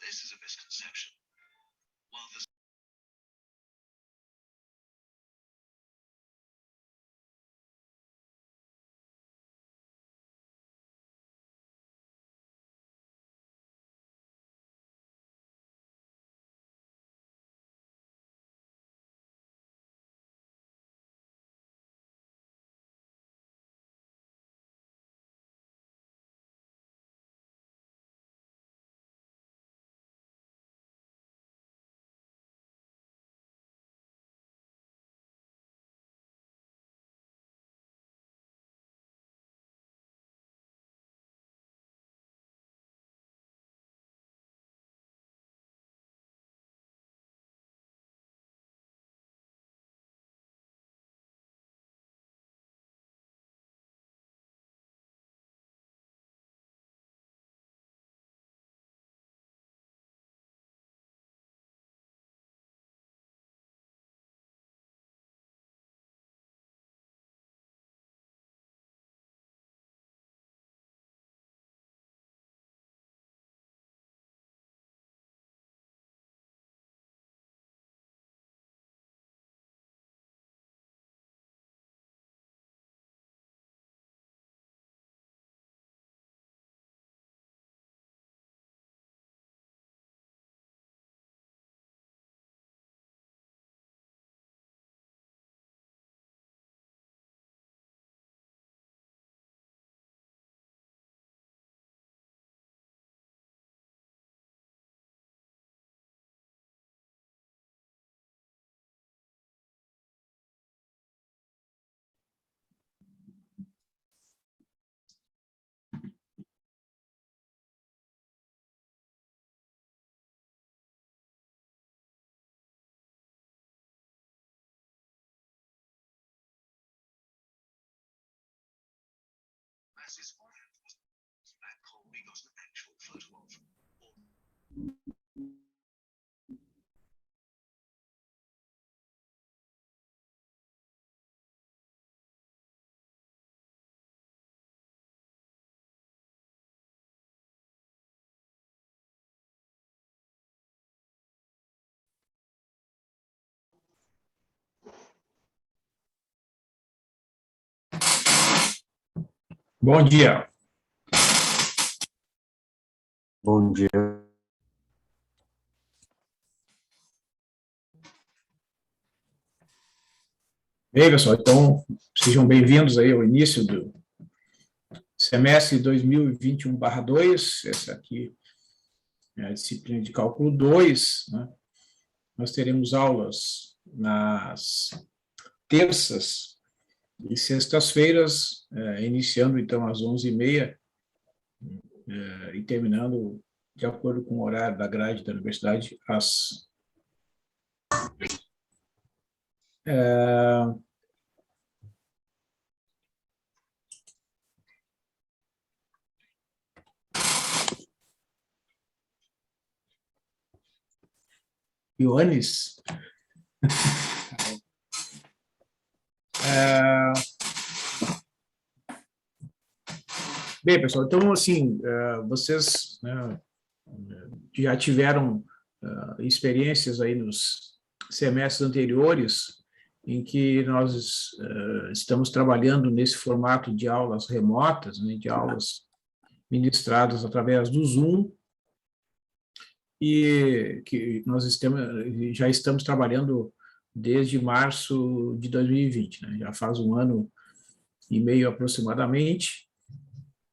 This is a misconception. While the masses that call we got an actual photo of. Bom dia. Bom dia. Bem, pessoal, então sejam bem-vindos aí ao início do semestre 2021/2, essa aqui é a disciplina de cálculo 2, né? Nós teremos aulas nas terças e sextas-feiras, iniciando então às 11h30 e terminando de acordo com o horário da grade da universidade às Ioannis. Bem, pessoal, então, assim, vocês, né, já tiveram experiências aí nos semestres anteriores em que nós estamos trabalhando nesse formato de aulas remotas, né, de aulas ministradas através do Zoom, e que nós já estamos trabalhando desde março de 2020, né, já faz 1 ano e meio aproximadamente,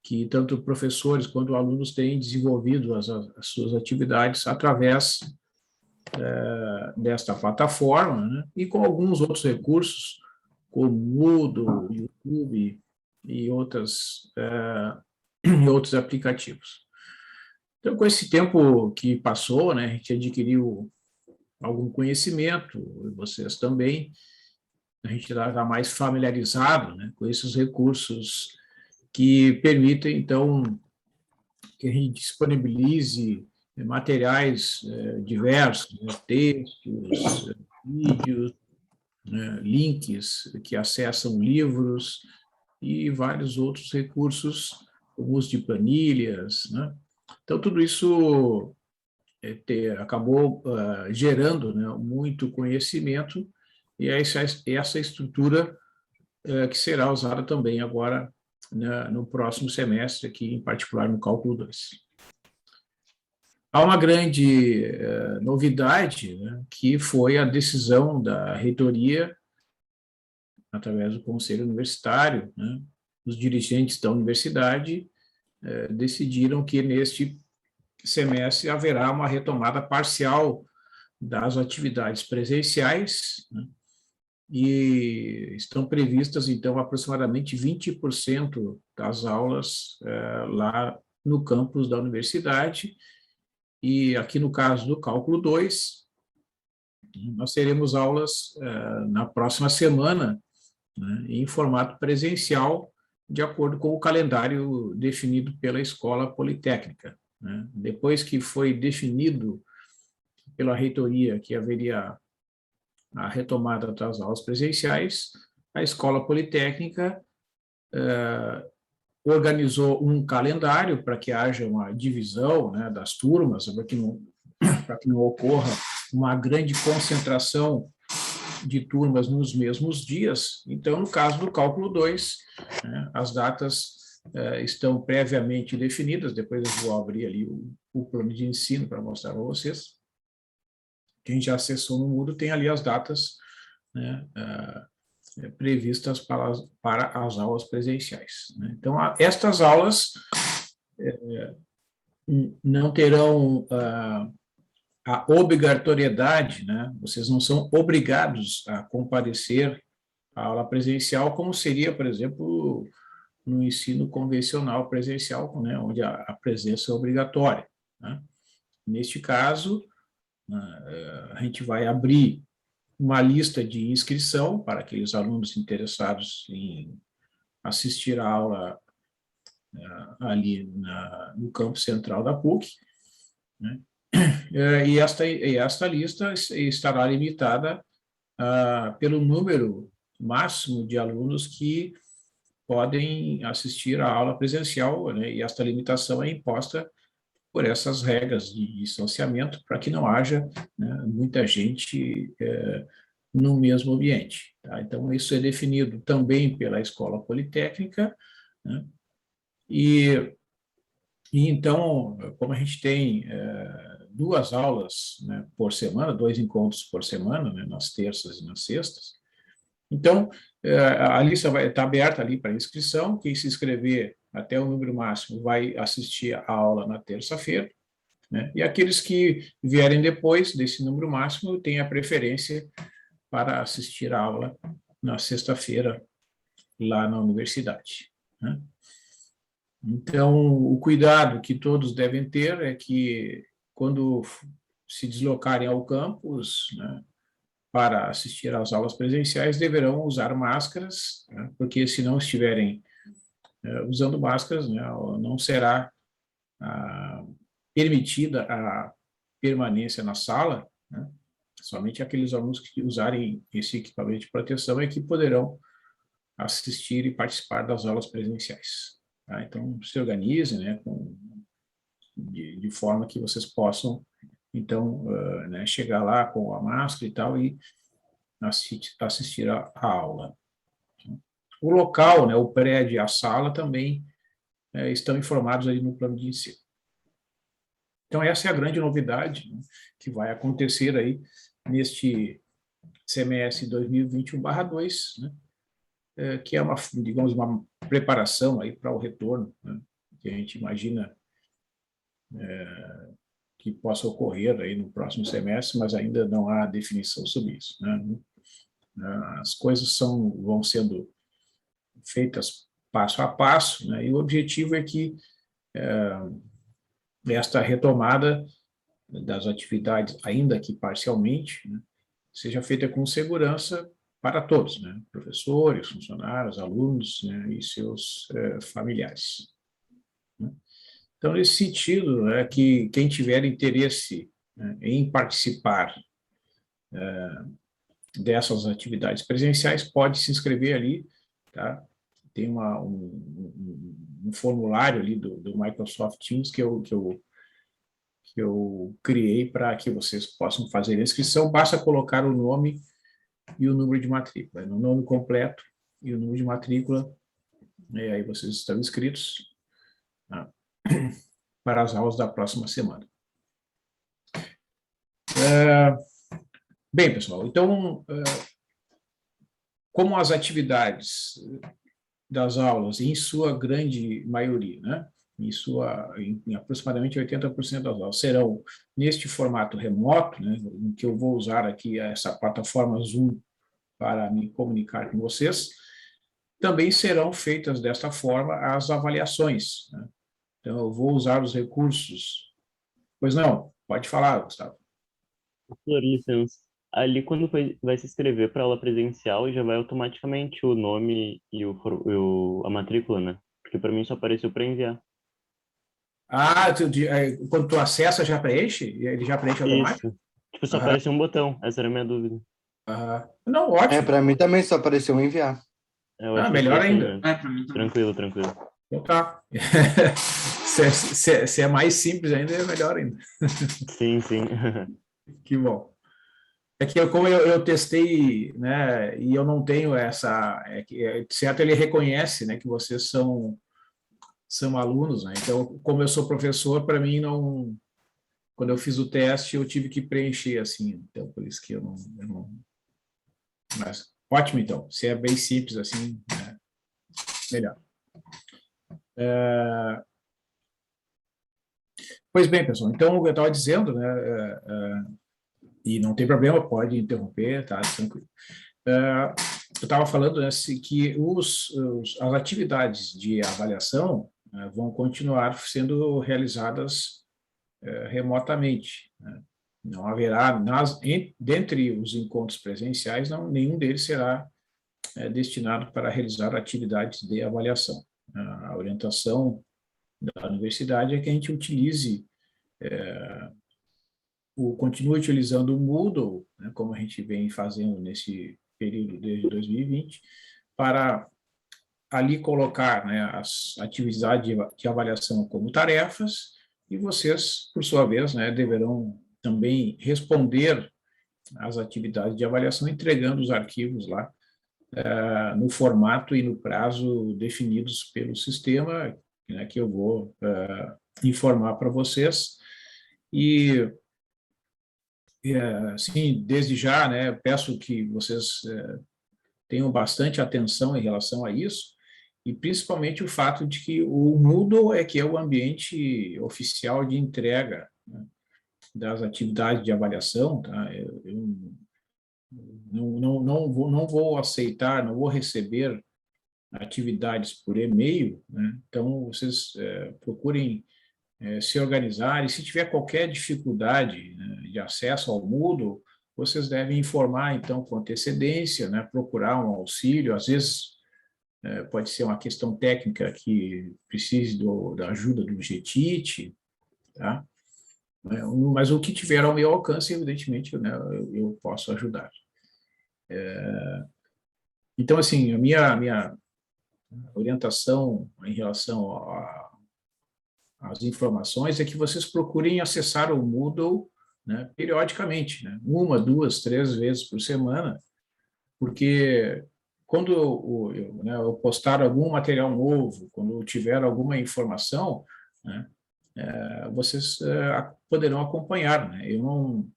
que tanto professores quanto alunos têm desenvolvido as suas atividades através desta plataforma, né, e com alguns outros recursos, como Moodle, YouTube e outros aplicativos. Então, com esse tempo que passou, né, a gente adquiriu algum conhecimento, vocês também, a gente está mais familiarizado, né, com esses recursos que permitem, então, que a gente disponibilize materiais diversos, né, textos, vídeos, né, links que acessam livros e vários outros recursos, como uso de planilhas, né? Então, tudo isso acabou gerando, né, muito conhecimento, e essa estrutura que será usada também agora, né, no próximo semestre, aqui em particular no cálculo 2. Há uma grande novidade, né, que foi a decisão da reitoria, através do conselho universitário, né, os dirigentes da universidade decidiram que neste semestre haverá uma retomada parcial das atividades presenciais, né, e estão previstas, então, aproximadamente 20% das aulas lá no campus da universidade, e aqui no caso do cálculo 2, nós teremos aulas na próxima semana, né, em formato presencial, de acordo com o calendário definido pela Escola Politécnica, né. Depois que foi definido pela reitoria que haveria a retomada das aulas presenciais, a Escola Politécnica organizou um calendário para que haja uma divisão, né, das turmas, para que não ocorra uma grande concentração de turmas nos mesmos dias. Então, no caso do cálculo 2, né, as datas estão previamente definidas, depois eu vou abrir ali o plano de ensino para mostrar para vocês. Quem já acessou no Moodle tem ali as datas, né, previstas para as aulas presenciais, né? Então, estas aulas não terão a obrigatoriedade, né? Vocês não são obrigados a comparecer à aula presencial, como seria, por exemplo, no ensino convencional presencial, né, onde a presença é obrigatória, né? Neste caso, a gente vai abrir uma lista de inscrição para aqueles alunos interessados em assistir à aula ali no campo central da PUC, né? E esta lista estará limitada pelo número máximo de alunos que podem assistir à aula presencial, né? E esta limitação é imposta por essas regras de distanciamento, para que não haja, né, muita gente no mesmo ambiente, tá? Então, isso é definido também pela Escola Politécnica, né? E então, como a gente tem 2 aulas, né, por semana, 2 encontros por semana, né, nas terças e nas sextas, então, a lista vai estar aberta ali para inscrição. Quem se inscrever até o número máximo vai assistir a aula na terça-feira, né? E aqueles que vierem depois desse número máximo têm a preferência para assistir a aula na sexta-feira lá na universidade, né? Então, o cuidado que todos devem ter é que, quando se deslocarem ao campus, né, para assistir às aulas presenciais, deverão usar máscaras, né, porque se não estiverem usando máscaras, né, não será permitida a permanência na sala, né. Somente aqueles alunos que usarem esse equipamento de proteção é que poderão assistir e participar das aulas presenciais, tá? Então, se organizem, né, de forma que vocês possam, então, né, chegar lá com a máscara e tal e assistir a aula. O local, né, o prédio e a sala também estão informados aí no plano de ensino. Então, essa é a grande novidade, né, que vai acontecer aí neste semestre 2021/2, né, que é uma, digamos, uma preparação aí para o retorno, né, que a gente imagina que possa ocorrer aí no próximo semestre, mas ainda não há definição sobre isso, né? As coisas vão sendo feitas passo a passo, né, e o objetivo é que esta retomada das atividades, ainda que parcialmente, né, seja feita com segurança para todos, né, professores, funcionários, alunos, né, e seus familiares, né? Então, nesse sentido, é que quem tiver interesse, né, em participar dessas atividades presenciais pode se inscrever ali, tá? Tem um formulário ali do Microsoft Teams que eu que eu criei para que vocês possam fazer a inscrição. Basta colocar o nome e o número de matrícula, o nome completo e o número de matrícula, e aí vocês estão inscritos, tá, para as aulas da próxima semana. Bem, pessoal, então, como as atividades das aulas, em sua grande maioria, né, em aproximadamente 80% das aulas, serão neste formato remoto, né, em que eu vou usar aqui essa plataforma Zoom para me comunicar com vocês, também serão feitas desta forma as avaliações, né? Então, eu vou usar os recursos. Pois não, pode falar, Gustavo. Por licença. Ali, quando vai se inscrever para aula presencial, já vai automaticamente o nome e a matrícula, né? Porque para mim só apareceu para enviar. Ah, quando tu acessa, já preenche? Ele já preenche automático? Isso. Tipo, só apareceu um botão. Essa era a minha dúvida. Não, ótimo. Para mim também só apareceu enviar. Eu achei melhor que ia ser ainda. mesmo. Para mim também. Tranquilo. Então tá. Se é mais simples ainda, é melhor ainda. Sim. Que bom. É que como eu testei, né, e eu não tenho essa... certo, ele reconhece, né, que vocês são alunos, né? Então, como eu sou professor, para mim não... Quando eu fiz o teste, eu tive que preencher, assim. Então, por isso que eu não... Mas, ótimo, então. Se é bem simples, assim, né, melhor. Pois bem, pessoal, então, eu estava dizendo, né, e não tem problema, pode interromper, tá, tranquilo. Eu estava falando, né, que as atividades de avaliação vão continuar sendo realizadas remotamente, né? Não haverá, dentre os encontros presenciais, nenhum deles será destinado para realizar atividades de avaliação. A orientação da universidade é que a gente continue utilizando o Moodle, né, como a gente vem fazendo nesse período desde 2020, para ali colocar, né, as atividades de avaliação como tarefas, e vocês, por sua vez, né, deverão também responder às atividades de avaliação, entregando os arquivos lá no formato e no prazo definidos pelo sistema, né, que eu vou informar para vocês. E, assim, desde já, né, peço que vocês tenham bastante atenção em relação a isso, e principalmente o fato de que o Moodle é o ambiente oficial de entrega, né, das atividades de avaliação, tá? Eu não vou aceitar, não vou receber atividades por e-mail, né? Então vocês procurem se organizar, e se tiver qualquer dificuldade, né, de acesso ao Moodle, vocês devem informar, então, com antecedência, né, procurar um auxílio. Às vezes pode ser uma questão técnica que precise da ajuda do GTIT, tá? Mas o que tiver ao meu alcance, evidentemente, né, eu posso ajudar. Então, assim, a minha orientação em relação às informações é que vocês procurem acessar o Moodle, né, periodicamente, né, 1, 2, 3 vezes por semana, porque quando eu postar algum material novo, quando eu tiver alguma informação, né, vocês poderão acompanhar, né? Eu não,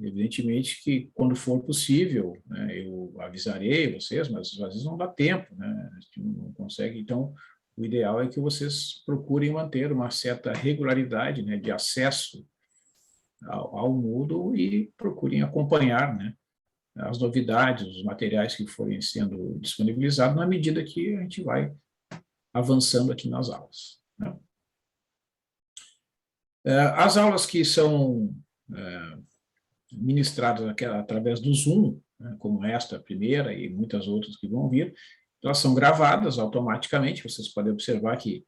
evidentemente que quando for possível, né, eu avisarei vocês, mas às vezes não dá tempo, né? A gente não consegue. Então, o ideal é que vocês procurem manter uma certa regularidade, né, de acesso ao Moodle, e procurem acompanhar, né, as novidades, os materiais que forem sendo disponibilizados, na medida que a gente vai avançando aqui nas aulas, né? As aulas que são ministradas através do Zoom, né, como esta primeira e muitas outras que vão vir, elas são gravadas automaticamente. Vocês podem observar que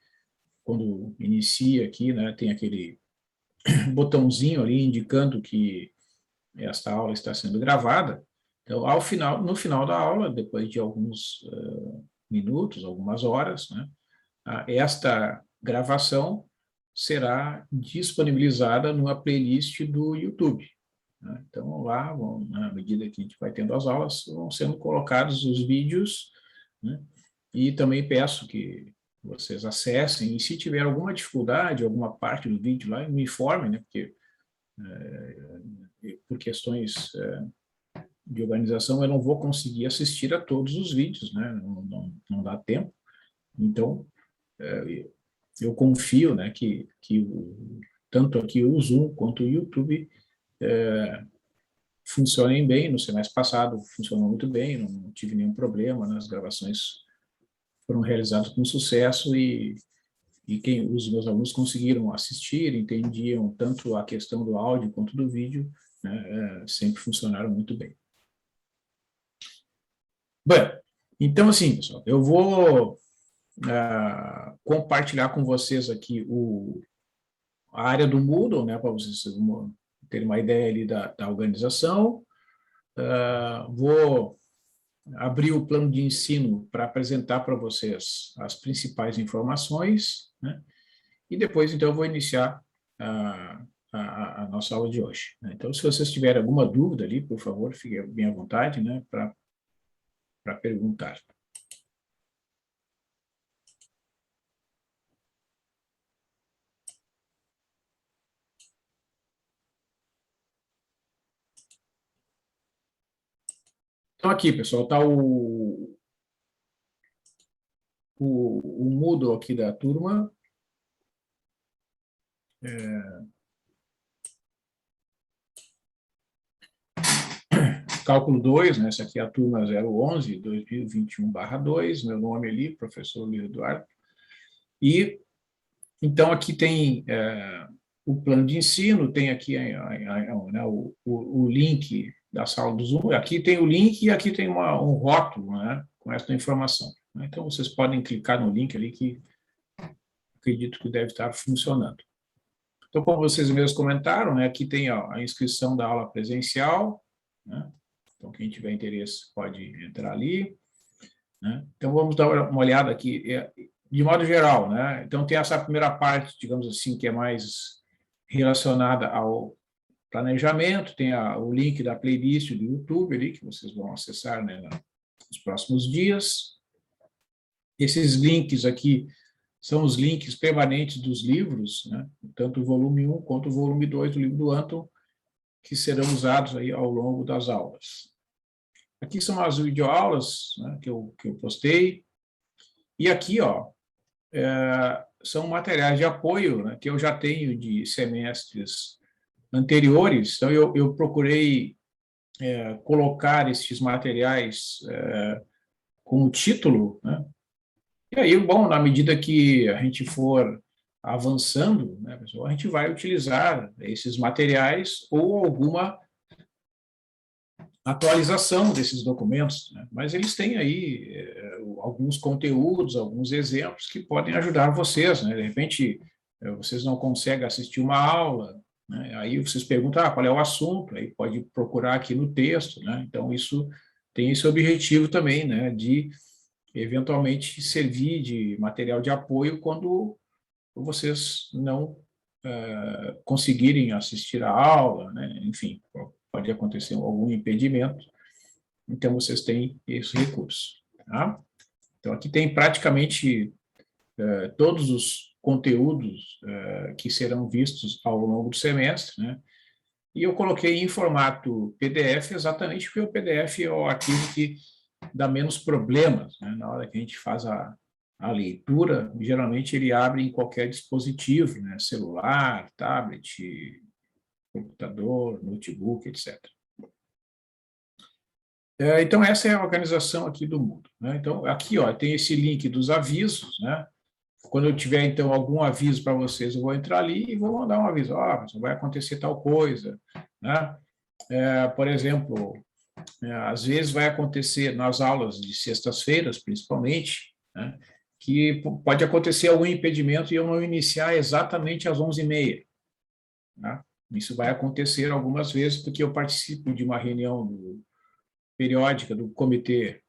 quando inicia aqui, né, tem aquele botãozinho ali indicando que esta aula está sendo gravada. Então, no final da aula, depois de alguns minutos, algumas horas, né, esta gravação será disponibilizada numa playlist do YouTube, né? Então, lá, na medida que a gente vai tendo as aulas, vão sendo colocados os vídeos, né? E também peço que vocês acessem, e se tiver alguma dificuldade, alguma parte do vídeo lá, me informem, né? Porque, por questões de organização, eu não vou conseguir assistir a todos os vídeos, né? Não dá tempo. Então, eu confio, né, que tanto aqui o Zoom quanto o YouTube funcionem bem. No semestre passado funcionou muito bem, não tive nenhum problema, né? As gravações foram realizadas com sucesso e os meus alunos conseguiram assistir, entendiam tanto a questão do áudio quanto do vídeo, né? Sempre funcionaram muito bem. Bem, então, assim, pessoal, eu vou compartilhar com vocês aqui a área do Moodle, né, para vocês terem uma ideia ali da organização. Vou abrir o plano de ensino para apresentar para vocês as principais informações, né, e depois, então, eu vou iniciar a nossa aula de hoje, né? Então, se vocês tiverem alguma dúvida ali, por favor, fiquem bem à vontade, né, para perguntar. Então, aqui, pessoal, está o Moodle aqui da turma. Cálculo 2, né? Essa aqui é a turma 011, 2021/2, meu nome ali, professor Luiz Eduardo. E, então, aqui tem o plano de ensino, tem aqui né, o link da sala do Zoom, aqui tem o link e aqui tem um rótulo, né, com essa informação. Então, vocês podem clicar no link ali que acredito que deve estar funcionando. Então, como vocês mesmos comentaram, né, aqui tem a inscrição da aula presencial, né? Então, quem tiver interesse pode entrar ali, né? Então, vamos dar uma olhada aqui, de modo geral, né? Então, tem essa primeira parte, digamos assim, que é mais relacionada ao planejamento, tem o link da playlist do YouTube ali, que vocês vão acessar, né, nos próximos dias. Esses links aqui são os links permanentes dos livros, né? Tanto o volume 1 quanto o volume 2 do livro do Anton, que serão usados aí ao longo das aulas. Aqui são as videoaulas, né, que eu postei. E aqui, são materiais de apoio, né, que eu já tenho de semestres anteriores. Então, eu procurei colocar esses materiais com o título, né? E aí, bom, na medida que a gente for avançando, né, pessoal, a gente vai utilizar esses materiais ou alguma atualização desses documentos, né? Mas eles têm aí alguns conteúdos, alguns exemplos que podem ajudar vocês, né? De repente, vocês não conseguem assistir uma aula, né? Aí vocês perguntam, qual é o assunto? Aí pode procurar aqui no texto, né? Então, isso tem esse objetivo também, né, de eventualmente servir de material de apoio quando vocês não conseguirem assistir a aula, né? Enfim, pode acontecer algum impedimento, então vocês têm esse recurso, tá? Então, aqui tem praticamente todos os conteúdos que serão vistos ao longo do semestre, né? E eu coloquei em formato PDF exatamente porque o PDF é o arquivo que dá menos problemas, né? Na hora que a gente faz a leitura, geralmente ele abre em qualquer dispositivo, né? Celular, tablet, computador, notebook, etc. Então, essa é a organização aqui do Moodle, né? Então, aqui tem esse link dos avisos, né? Quando eu tiver, então, algum aviso para vocês, eu vou entrar ali e vou mandar um aviso. Vai acontecer tal coisa, né? Por exemplo, às vezes vai acontecer nas aulas de sextas-feiras, principalmente, né, que pode acontecer algum impedimento e eu não iniciar exatamente às 11h30. Né? Isso vai acontecer algumas vezes, porque eu participo de uma reunião periódica do Comitê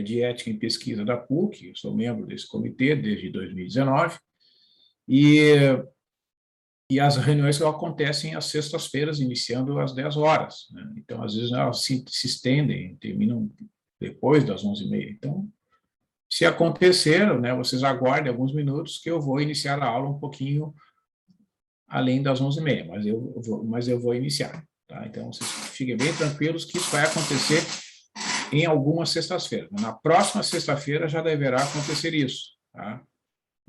de Ética em Pesquisa da PUC, eu sou membro desse comitê desde 2019, e E as reuniões acontecem às sextas-feiras, iniciando às 10 horas, né? Então, às vezes, elas se estendem, terminam depois das 11h30. Então, se acontecer, né, vocês aguardem alguns minutos que eu vou iniciar a aula um pouquinho além das 11h30, mas eu vou iniciar, tá? Então, vocês fiquem bem tranquilos que isso vai acontecer em algumas sextas-feiras. Na próxima sexta-feira já deverá acontecer isso, tá?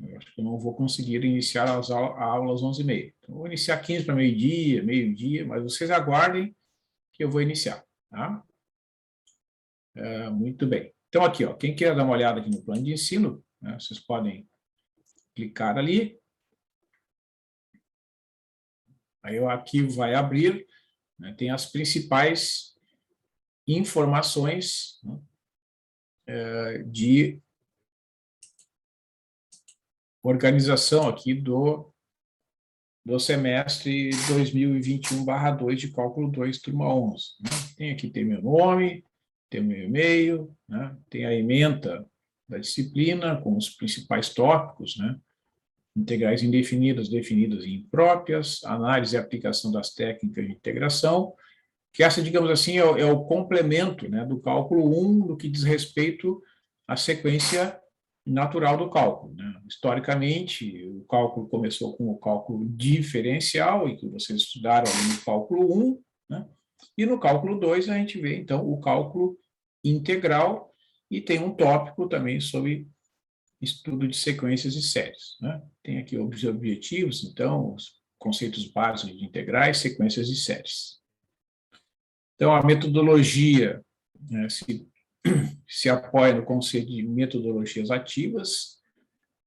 Eu acho que eu não vou conseguir iniciar a aula às 11h30. Então, vou iniciar 15 para meio-dia, mas vocês aguardem que eu vou iniciar, tá? Muito bem. Então, aqui, ó, quem quer dar uma olhada aqui no plano de ensino, né, vocês podem clicar ali. Aí o arquivo vai abrir, né, tem as principais informações, né, de organização aqui do semestre 2021/2 de cálculo 2, turma 11. Né? Tem aqui, tem meu nome, tem meu e-mail, né? Tem a ementa da disciplina com os principais tópicos, né? Integrais indefinidas, definidas e impróprias, análise e aplicação das técnicas de integração, que essa, digamos assim, é o complemento, né, do cálculo 1, do que diz respeito à sequência natural do cálculo, né? Historicamente, o cálculo começou com o cálculo diferencial, e que vocês estudaram ali no cálculo 1, né? E no cálculo 2 a gente vê, então, o cálculo integral, e tem um tópico também sobre estudo de sequências e séries, né? Tem aqui os objetivos, então, os conceitos básicos de integrais, sequências e séries. Então, a metodologia, né, se apoia no conceito de metodologias ativas,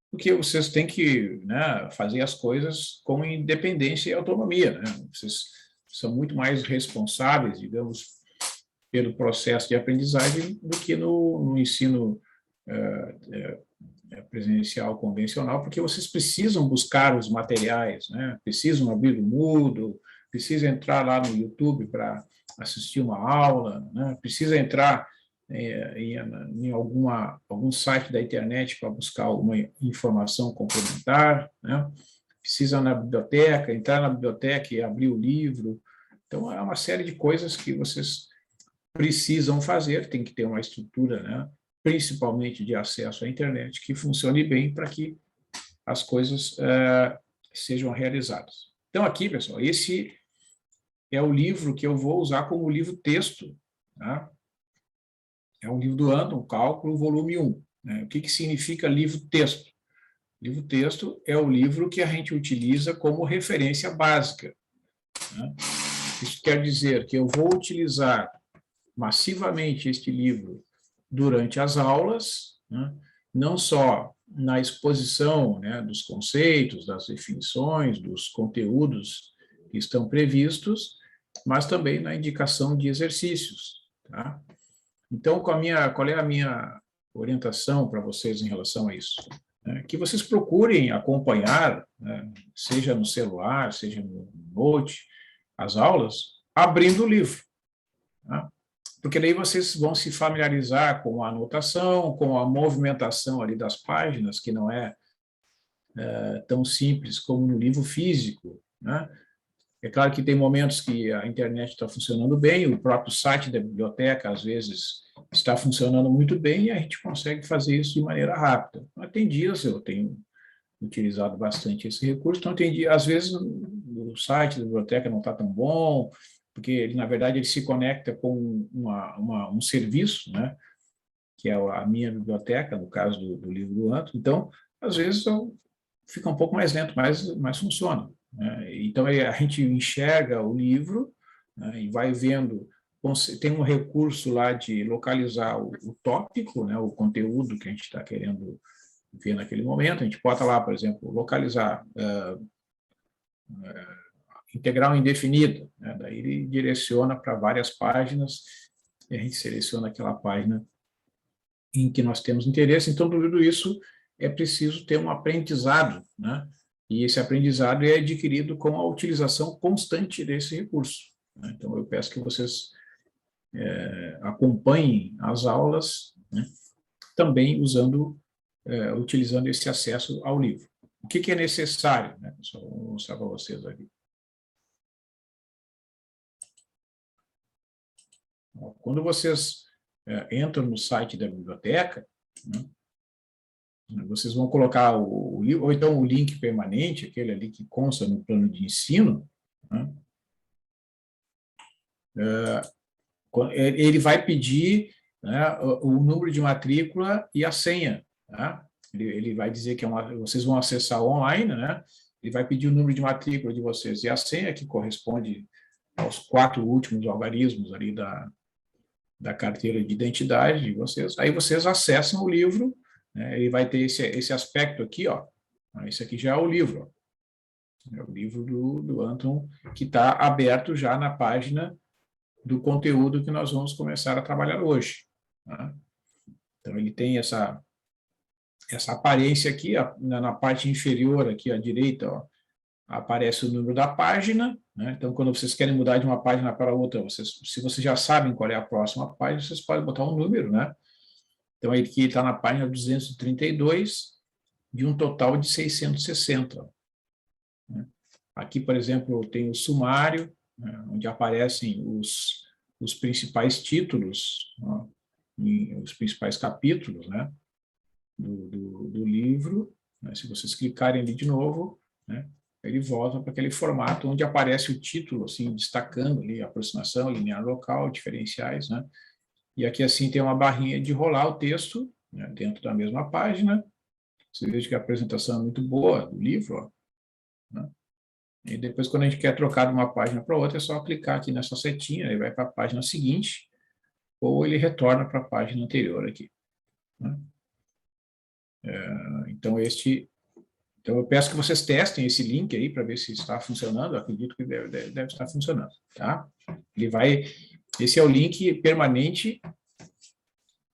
porque vocês têm que, né, fazer as coisas com independência e autonomia, né? Vocês são muito mais responsáveis, digamos, pelo processo de aprendizagem do que no ensino presencial convencional, porque vocês precisam buscar os materiais, né? Precisam abrir o Moodle, precisam entrar lá no YouTube para assistir uma aula, né? Precisa entrar em algum site da internet para buscar alguma informação complementar, né? Precisa na biblioteca, entrar na biblioteca e abrir o livro. Então, é uma série de coisas que vocês precisam fazer, tem que ter uma estrutura, né, principalmente de acesso à internet, que funcione bem para que as coisas sejam realizadas. Então, aqui, pessoal, esse é o livro que eu vou usar como livro-texto, tá? É um livro do Andon, Cálculo, volume 1. Né? O que significa livro-texto? Livro-texto é o livro que a gente utiliza como referência básica, né? Isso quer dizer que eu vou utilizar massivamente este livro durante as aulas, né? Não só na exposição, né, dos conceitos, das definições, dos conteúdos que estão previstos, mas também na indicação de exercícios, tá? Então, qual é a minha orientação para vocês em relação a isso? Que vocês procurem acompanhar, né, seja no celular, seja no note, as aulas, abrindo o livro, tá? Porque daí vocês vão se familiarizar com a anotação, com a movimentação ali das páginas, que não é tão simples como no livro físico, né? É claro que tem momentos que a internet está funcionando bem, o próprio site da biblioteca, às vezes, está funcionando muito bem e a gente consegue fazer isso de maneira rápida. Mas tem dias, eu tenho utilizado bastante esse recurso, então tem dias, às vezes, o site da biblioteca não está tão bom, porque, ele, na verdade, ele se conecta com um serviço, né, que é a minha biblioteca, no caso do livro do Anto. Então, às vezes, fica um pouco mais lento, mas funciona, né? Então, a gente enxerga o livro, né, e vai vendo, tem um recurso lá de localizar o tópico, né, o conteúdo que a gente está querendo ver naquele momento. A gente bota lá, por exemplo, localizar integral indefinida, né? Daí ele direciona para várias páginas e a gente seleciona aquela página em que nós temos interesse. Então, tudo isso é preciso ter um aprendizado, né? E esse aprendizado é adquirido com a utilização constante desse recurso, né? Então, eu peço que vocês acompanhem as aulas, né, também utilizando esse acesso ao livro. O que é necessário, né, pessoal? Vou mostrar para vocês aqui. Quando vocês entram no site da biblioteca, né, vocês vão colocar o livro, ou então o link permanente, aquele ali que consta no plano de ensino, né, ele vai pedir, né, o número de matrícula e a senha. Tá? Ele vai dizer que vocês vão acessar online, né? Ele vai pedir o número de matrícula de vocês e a senha, que corresponde aos 4 últimos algarismos ali da carteira de identidade de vocês. Aí vocês acessam o livro, né? Ele vai ter esse aspecto aqui, ó. Esse aqui já é o livro. Ó. É o livro do Anton, que está aberto já na página do conteúdo que nós vamos começar a trabalhar hoje. Tá? Então, ele tem essa aparência aqui, ó, na parte inferior, aqui à direita, ó, aparece o número da página, né? Então, quando vocês querem mudar de uma página para outra, se vocês já sabem qual é a próxima página, vocês podem botar um número, né? Então, aqui está na página 232, de um total de 660. Né? Aqui, por exemplo, tem o sumário, né, onde aparecem os principais títulos, ó, os principais capítulos, né, do livro. Né? Se vocês clicarem ali de novo, né, ele volta para aquele formato onde aparece o título, assim, destacando ali aproximação, linear local, diferenciais, né? E aqui, assim, tem uma barrinha de rolar o texto, né, dentro da mesma página. Você veja que a apresentação é muito boa do livro, ó, né? E depois, quando a gente quer trocar de uma página para outra, é só clicar aqui nessa setinha, ele vai para a página seguinte, ou ele retorna para a página anterior aqui. Né? Então, eu peço que vocês testem esse link aí para ver se está funcionando. Eu acredito que deve estar funcionando, tá? Esse é o link permanente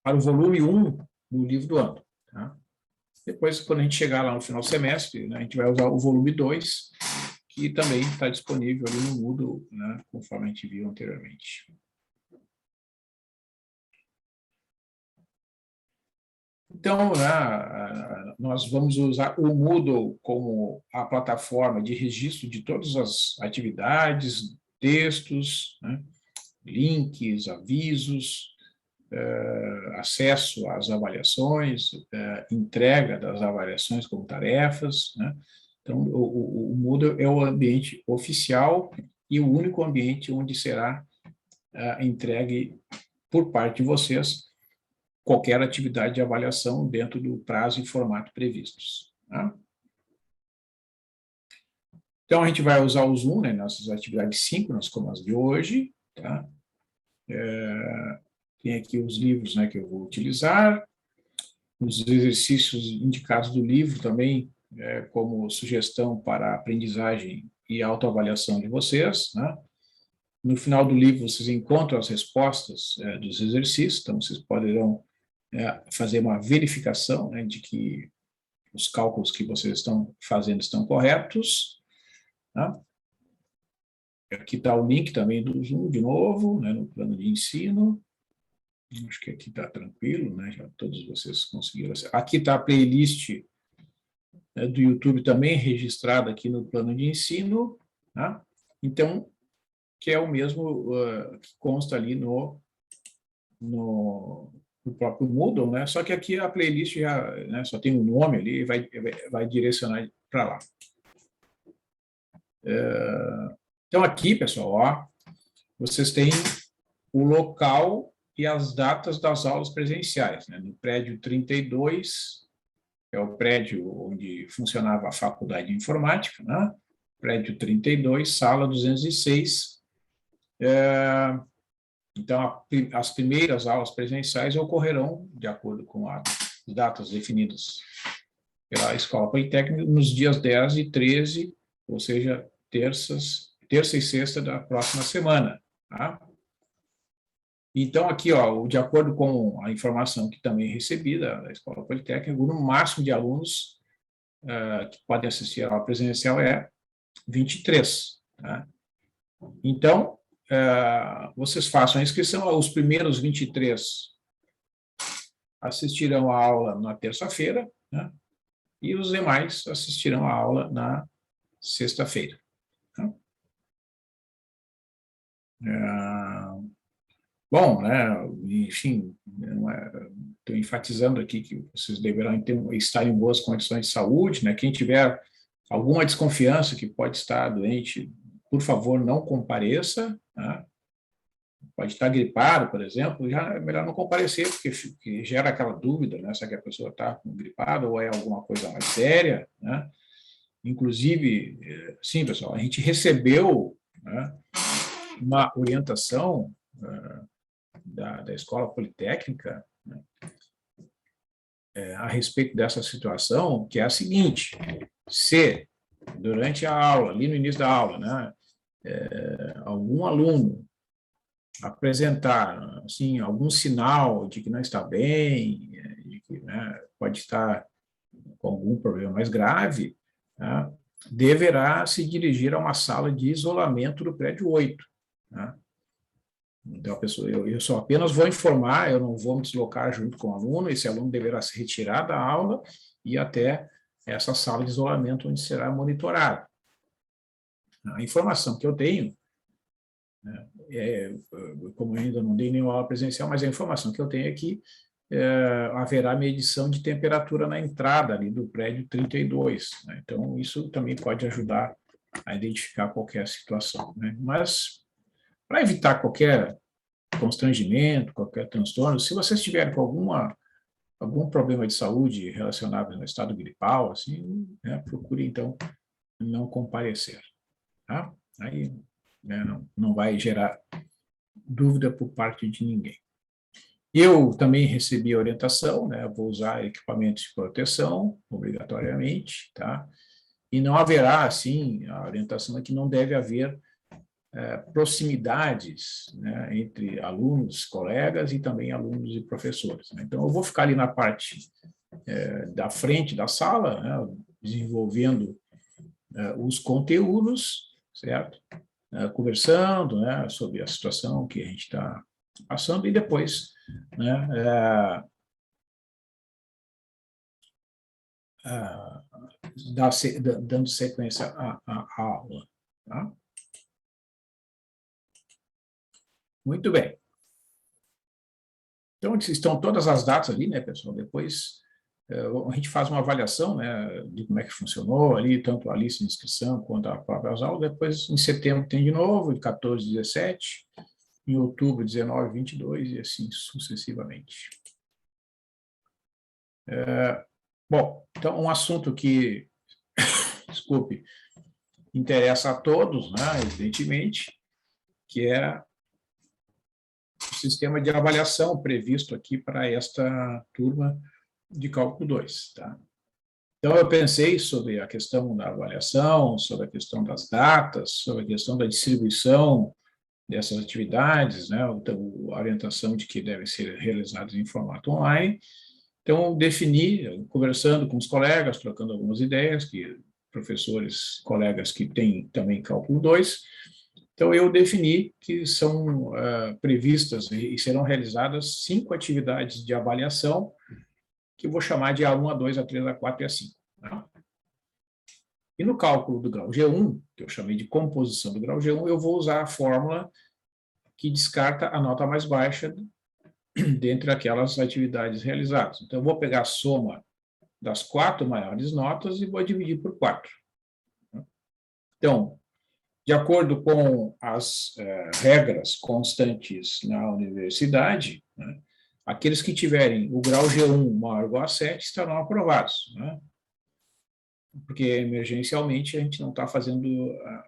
para o volume 1 do livro do ano, tá? Depois, quando a gente chegar lá no final do semestre, né, a gente vai usar o volume 2, que também está disponível ali no Moodle, né, conforme a gente viu anteriormente. Então, né, nós vamos usar o Moodle como a plataforma de registro de todas as atividades, textos, né, links, avisos, acesso às avaliações, entrega das avaliações como tarefas, né? Então, o Moodle é o ambiente oficial e o único ambiente onde será entregue por parte de vocês qualquer atividade de avaliação dentro do prazo e formato previstos. Tá? Então, a gente vai usar o Zoom, né, nossas atividades síncronas, como as de hoje. Tá? Tem aqui os livros, né, que eu vou utilizar, os exercícios indicados do livro também, como sugestão para a aprendizagem e autoavaliação de vocês. Né? No final do livro, vocês encontram as respostas dos exercícios, então vocês poderão fazer uma verificação, né, de que os cálculos que vocês estão fazendo estão corretos. Tá? Aqui está o link também do Zoom, de novo, né, no plano de ensino. Acho que aqui está tranquilo, né? Já todos vocês conseguiram. Aqui está a playlist do YouTube também registrada aqui no plano de ensino. Tá? Então, que é o mesmo que consta ali no próprio Moodle, né? Só que aqui a playlist já, né, só tem um nome ali e vai direcionar para lá. Então, aqui, pessoal, ó, vocês têm o local e as datas das aulas presenciais, né? No prédio 32, é o prédio onde funcionava a Faculdade de Informática, né? Prédio 32, sala 206. Então, as primeiras aulas presenciais ocorrerão, de acordo com as datas definidas pela Escola Politécnica, nos dias 10 e 13, ou seja, terça e sexta da próxima semana. Tá? Então, aqui, ó, de acordo com a informação que também recebi da Escola Politécnica, o número máximo de alunos que podem assistir à aula presencial é 23. Tá? Então, vocês façam a inscrição, os primeiros 23 assistirão à aula na terça-feira, né? e os demais assistirão à aula na sexta-feira. Tá? Bom, né, enfim, estou enfatizando aqui que vocês deverão estar em boas condições de saúde, né? Quem tiver alguma desconfiança que pode estar doente, por favor, não compareça, tá? Pode estar gripado, por exemplo, já é melhor não comparecer, porque gera aquela dúvida, né, se a pessoa está gripada ou é alguma coisa mais séria, né? Inclusive, sim, pessoal, a gente recebeu, né, uma orientação da Escola Politécnica, né, a respeito dessa situação, que é a seguinte: se durante a aula, ali no início da aula, né, algum aluno apresentar, assim, algum sinal de que não está bem, de que, né, pode estar com algum problema mais grave, tá, deverá se dirigir a uma sala de isolamento do prédio 8. Tá? Então, a pessoa, eu só apenas vou informar, eu não vou me deslocar junto com o aluno, esse aluno deverá se retirar da aula e ir até essa sala de isolamento onde será monitorado. A informação que eu tenho, né, como eu ainda não dei nenhuma aula presencial, mas a informação que eu tenho é que haverá medição de temperatura na entrada ali do prédio 32. Né? Então, isso também pode ajudar a identificar qualquer situação. Né? Mas, para evitar qualquer constrangimento, qualquer transtorno, se vocês tiverem com algum problema de saúde relacionado ao estado gripal, assim, né, procure, então, não comparecer. Tá? Aí, né, não vai gerar dúvida por parte de ninguém. Eu também recebi a orientação, né, vou usar equipamentos de proteção, obrigatoriamente, tá? E não haverá, assim, a orientação é que não deve haver proximidades, né, entre alunos, colegas e também alunos e professores. Né? Então, eu vou ficar ali na parte da frente da sala, né, desenvolvendo os conteúdos, certo? Conversando, né, sobre a situação que a gente está passando e depois, né, dando sequência à aula. Tá? Muito bem. Então, estão todas as datas ali, né, pessoal? Depois a gente faz uma avaliação, né, de como é que funcionou ali, tanto a lista de inscrição quanto a própria aulas. Depois, em setembro, tem de novo, de 14, 17, em outubro, 19, 22, e assim sucessivamente. Bom, então, um assunto que, desculpe, interessa a todos, né, evidentemente, que é o sistema de avaliação previsto aqui para esta turma de cálculo 2. Tá? Então, eu pensei sobre a questão da avaliação, sobre a questão das datas, sobre a questão da distribuição dessas atividades, né, a orientação de que devem ser realizadas em formato online. Então, eu defini, conversando com os colegas, trocando algumas ideias, que professores, colegas que têm também cálculo 2, então eu defini que são previstas e serão realizadas 5 atividades de avaliação, que eu vou chamar de A1, A2, A3, A4 e A5. Tá? E no cálculo do grau G1, que eu chamei de composição do grau G1, eu vou usar a fórmula que descarta a nota mais baixa dentre aquelas atividades realizadas. Então, eu vou pegar a soma das 4 maiores notas e vou dividir por 4. Então, de acordo com as regras constantes na universidade, né, aqueles que tiverem o grau G1 maior ou igual a 7 estarão aprovados, né? Porque emergencialmente a gente não está fazendo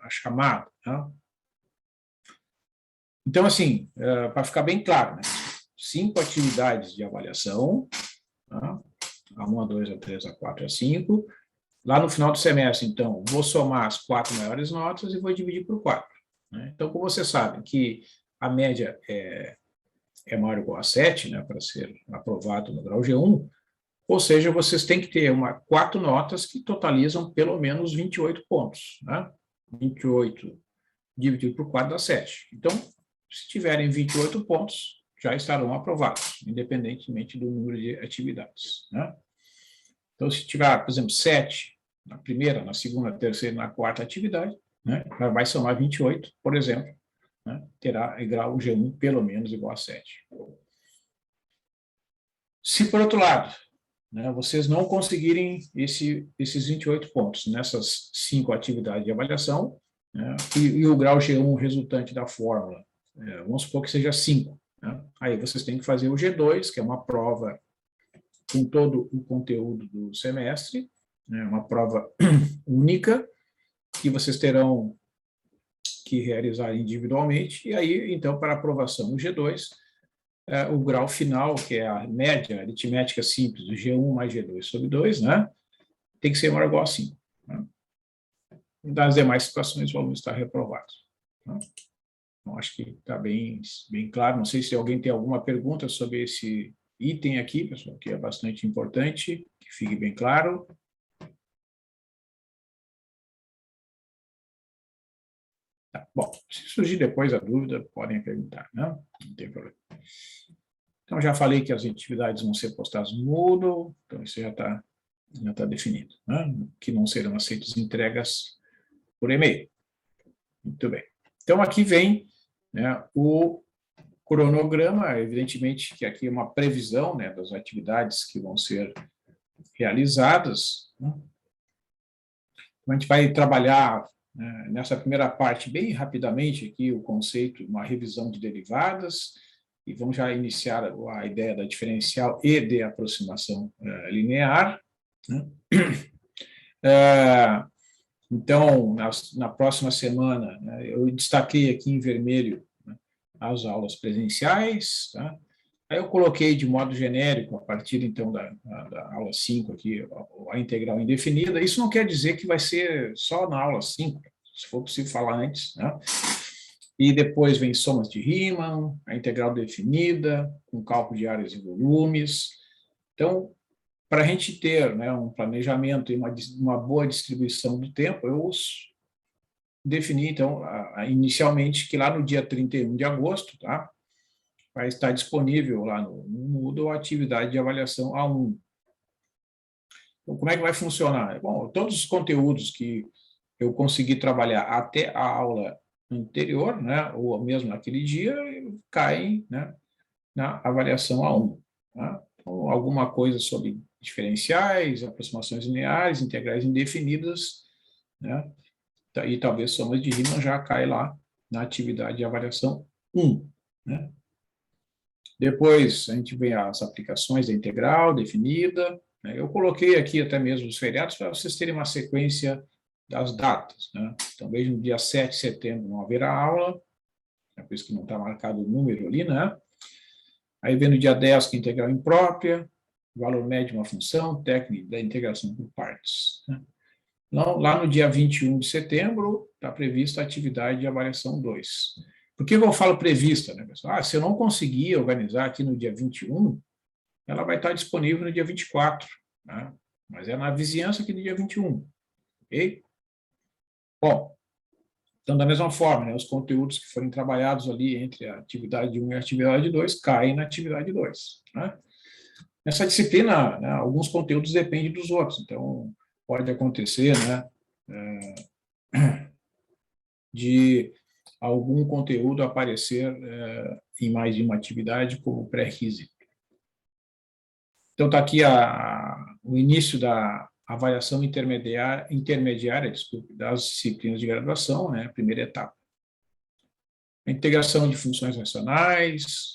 a chamada. Né? Então, assim, para ficar bem claro, né, 5 atividades de avaliação, tá? A1, A2, A3, A4, A5. Lá no final do semestre, então, vou somar as 4 maiores notas e vou dividir por 4. Né? Então, como vocês sabem que a média é maior ou igual a 7, né, para ser aprovado no grau G1, ou seja, vocês têm que ter 4 notas que totalizam pelo menos 28 pontos. Né? 28 dividido por 4 dá 7. Então, se tiverem 28 pontos, já estarão aprovados, independentemente do número de atividades. Né? Então, se tiver, por exemplo, 7 na primeira, na segunda, na terceira e na quarta atividade, né, vai somar 28, por exemplo, né, terá grau G1 pelo menos igual a 7. Se, por outro lado, né, vocês não conseguirem esses 28 pontos nessas 5 atividades de avaliação, né, e o grau G1 resultante da fórmula, vamos supor que seja 5, né, aí vocês têm que fazer o G2, que é uma prova com todo o conteúdo do semestre, né, uma prova única, que vocês terão que realizar individualmente, e aí, então, para aprovação no G2, o grau final, que é a média aritmética simples do G1 mais G2 sobre 2, né, tem que ser maior ou igual a 5. Né? Das demais situações, o aluno está reprovado. Né? Então, acho que está bem claro. Não sei se alguém tem alguma pergunta sobre esse item aqui, pessoal, que é bastante importante, que fique bem claro. Tá, bom, se surgir depois a dúvida, podem perguntar, né? Não tem problema. Então, já falei que as atividades vão ser postadas no Moodle, então isso já está definido, né? Que não serão aceitas entregas por e-mail. Muito bem. Então, aqui vem, né, o cronograma, evidentemente que aqui é uma previsão, né, das atividades que vão ser realizadas, né? A gente vai trabalhar, né, nessa primeira parte bem rapidamente aqui o conceito, uma revisão de derivadas, e vamos já iniciar a ideia da diferencial e de aproximação linear. Né? Então, na próxima semana, né, eu destaquei aqui em vermelho, né, as aulas presenciais, tá? Aí eu coloquei de modo genérico, a partir, então, da aula 5 aqui, a integral indefinida. Isso não quer dizer que vai ser só na aula 5, se for possível falar antes, né? E depois vem somas de Riemann, a integral definida, com cálculo de áreas e volumes. Então, para a gente ter, né, um planejamento e uma boa distribuição do tempo, eu defini, então, inicialmente, que lá no dia 31 de agosto, tá? Vai estar disponível lá no Moodle a atividade de avaliação A1. Então, como é que vai funcionar? Bom, todos os conteúdos que eu consegui trabalhar até a aula anterior, né, ou mesmo naquele dia, caem, né, na avaliação A1. Tá? Então, alguma coisa sobre diferenciais, aproximações lineares, integrais indefinidas, né, e talvez somas de Riemann já cai lá na atividade de avaliação 1. Né? Depois, a gente vê as aplicações da integral definida. Né? Eu coloquei aqui até mesmo os feriados para vocês terem uma sequência das datas. Né? Então, veja, no dia 7 de setembro não haverá aula, é por isso que não está marcado o número ali, né? Aí vem no dia 10, que é integral imprópria, valor médio de uma função, técnica da integração por partes. Né? Então, lá no dia 21 de setembro, está prevista a atividade de avaliação 2. Por que eu falo prevista, né, pessoal? Se eu não conseguir organizar aqui no dia 21, ela vai estar disponível no dia 24, né? Mas é na vizinhança aqui no dia 21, ok? Bom, então, da mesma forma, né, os conteúdos que forem trabalhados ali entre a atividade 1 e a atividade 2 caem na atividade 2, né? Nessa disciplina, né, alguns conteúdos dependem dos outros, então pode acontecer, né, de algum conteúdo aparecer em mais de uma atividade como pré-requisito. Então, está aqui o início da avaliação intermediária das disciplinas de graduação, né, primeira etapa. A integração de funções racionais,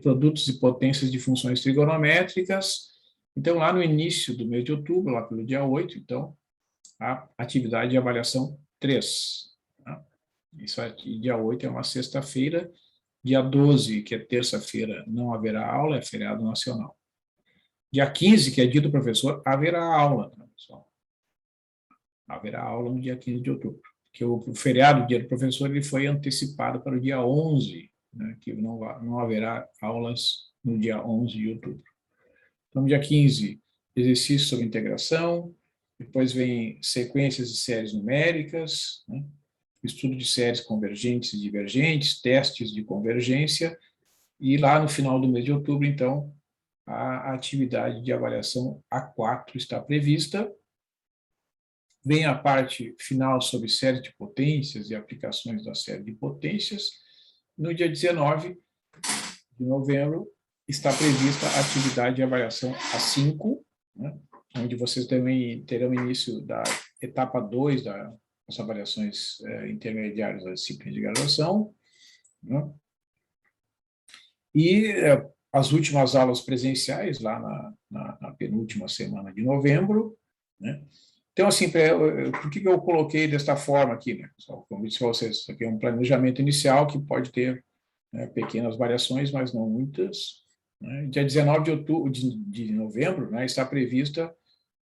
produtos e potências de funções trigonométricas. Então, lá no início do mês de outubro, lá pelo dia 8, então, a atividade de avaliação 3. Tá? Isso aqui, dia 8 é uma sexta-feira. Dia 12, que é terça-feira, não haverá aula, é feriado nacional. Dia 15, que é dia do professor, haverá aula, tá, pessoal? Haverá aula no dia 15 de outubro. Porque o feriado, dia do professor, ele foi antecipado para o dia 11, né, que não haverá aulas no dia 11 de outubro. Então, dia 15, exercício sobre integração, depois vem sequências de séries numéricas, né, estudo de séries convergentes e divergentes, testes de convergência, e lá no final do mês de outubro, então, a atividade de avaliação A4 está prevista. Vem a parte final sobre série de potências e aplicações da série de potências. No dia 19 de novembro, está prevista a atividade de avaliação A5, né, onde vocês também terão início da etapa 2 das avaliações intermediárias da disciplina de graduação, né, e as últimas aulas presenciais, lá na penúltima semana de novembro, né. Então, assim, por que eu coloquei desta forma aqui, né, pessoal? Como disse para vocês, isso aqui é um planejamento inicial que pode ter, né, pequenas variações, mas não muitas, né. Dia 19 de novembro, né, está prevista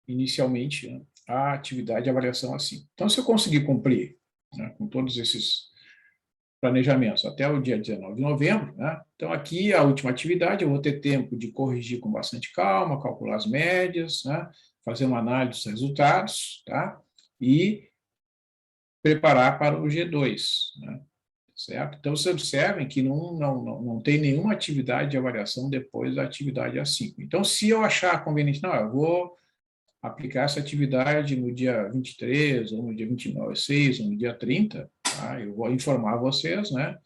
inicialmente, né, a atividade de avaliação assim. Então, se eu conseguir cumprir, né, com todos esses planejamentos até o dia 19 de novembro, né, então aqui a última atividade eu vou ter tempo de corrigir com bastante calma, calcular as médias, né, fazer uma análise dos resultados, tá, e preparar para o G2, né, certo? Então, vocês observem que não tem nenhuma atividade de avaliação depois da atividade A5. Então, se eu achar conveniente, não, eu vou aplicar essa atividade no dia 23, ou no dia 29, ou no dia 30, tá? Eu vou informar vocês, né?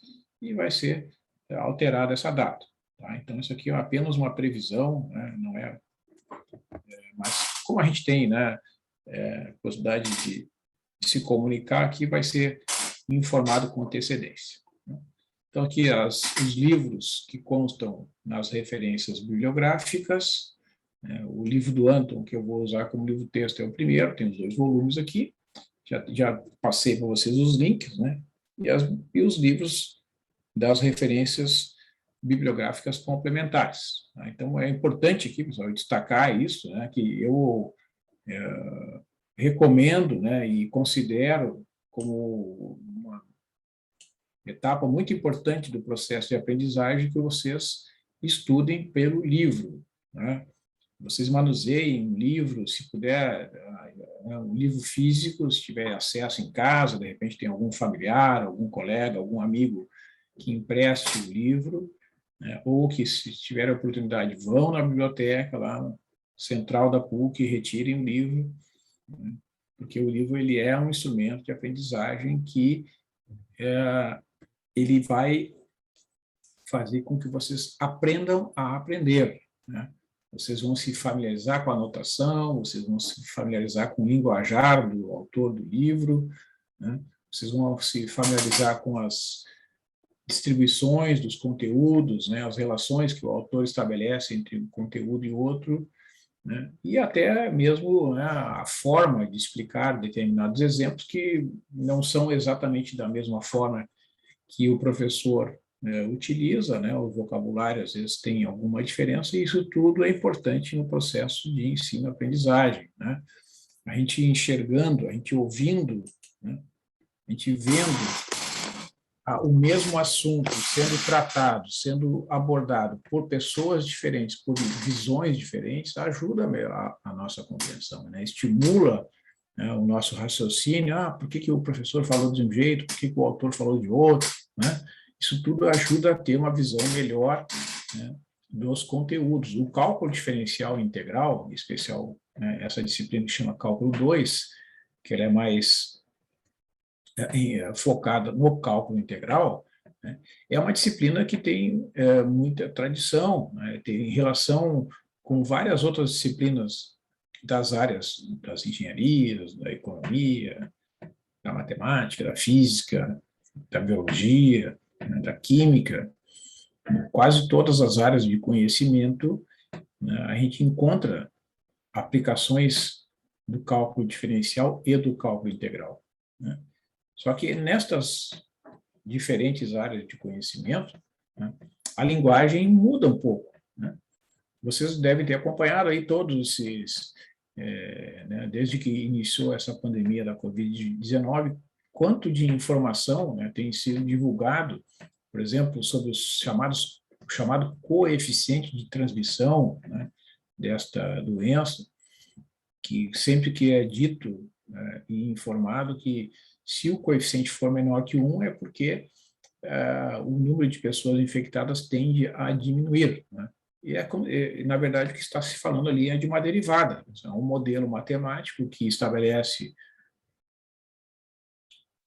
E vai ser alterada essa data. Tá? Então, isso aqui é apenas uma previsão, né? Não é, mas como a gente tem, né, possibilidade de se comunicar, aqui vai ser informado com antecedência. Né? Então, aqui os livros que constam nas referências bibliográficas, o livro do Anton, que eu vou usar como livro-texto, é o primeiro, tem os 2 volumes aqui, já passei para vocês os links, né? E os livros das referências bibliográficas complementares. Tá? Então, é importante aqui, pessoal, destacar isso, né, que eu recomendo, né, e considero como uma etapa muito importante do processo de aprendizagem que vocês estudem pelo livro, né? Vocês manuseiem um livro, se puder, um livro físico, se tiver acesso em casa, de repente tem algum familiar, algum colega, algum amigo que empreste o livro, né, ou que, se tiver a oportunidade, vão na biblioteca, lá na central da PUC, e retirem o livro, né, porque o livro ele é um instrumento de aprendizagem que ele vai fazer com que vocês aprendam a aprender, né? Vocês vão se familiarizar com a anotação, vocês vão se familiarizar com o linguajar do autor do livro, né? Vocês vão se familiarizar com as distribuições dos conteúdos, né? As relações que o autor estabelece entre um conteúdo e outro, né? E até mesmo, né, a forma de explicar determinados exemplos que não são exatamente da mesma forma que o professor utiliza, né, o vocabulário às vezes tem alguma diferença, e isso tudo é importante no processo de ensino-aprendizagem, né? A gente enxergando, a gente ouvindo, né, a gente vendo o mesmo assunto sendo tratado, sendo abordado por pessoas diferentes, por visões diferentes, ajuda a nossa compreensão, né? Estimula, né, o nosso raciocínio. Por que o professor falou de um jeito, por que o autor falou de outro, né? Isso tudo ajuda a ter uma visão melhor, né, dos conteúdos. O cálculo diferencial integral, em especial, né, essa disciplina que chama cálculo 2, que ela é mais focada no cálculo integral, né, é uma disciplina que tem muita tradição, né, tem relação com várias outras disciplinas das áreas das engenharias, da economia, da matemática, da física, da biologia, né, da química. Quase todas as áreas de conhecimento, né, a gente encontra aplicações do cálculo diferencial e do cálculo integral, né? Só que nestas diferentes áreas de conhecimento, né, a linguagem muda um pouco, né? Vocês devem ter acompanhado aí todos esses, né, desde que iniciou essa pandemia da Covid-19, quanto de informação, né, tem sido divulgado, por exemplo, sobre o chamado coeficiente de transmissão, né, desta doença, que sempre que é dito, né, e informado que se o coeficiente for menor que 1 é porque o número de pessoas infectadas tende a diminuir, né? Na verdade, o que está se falando ali é de uma derivada, é um modelo matemático que estabelece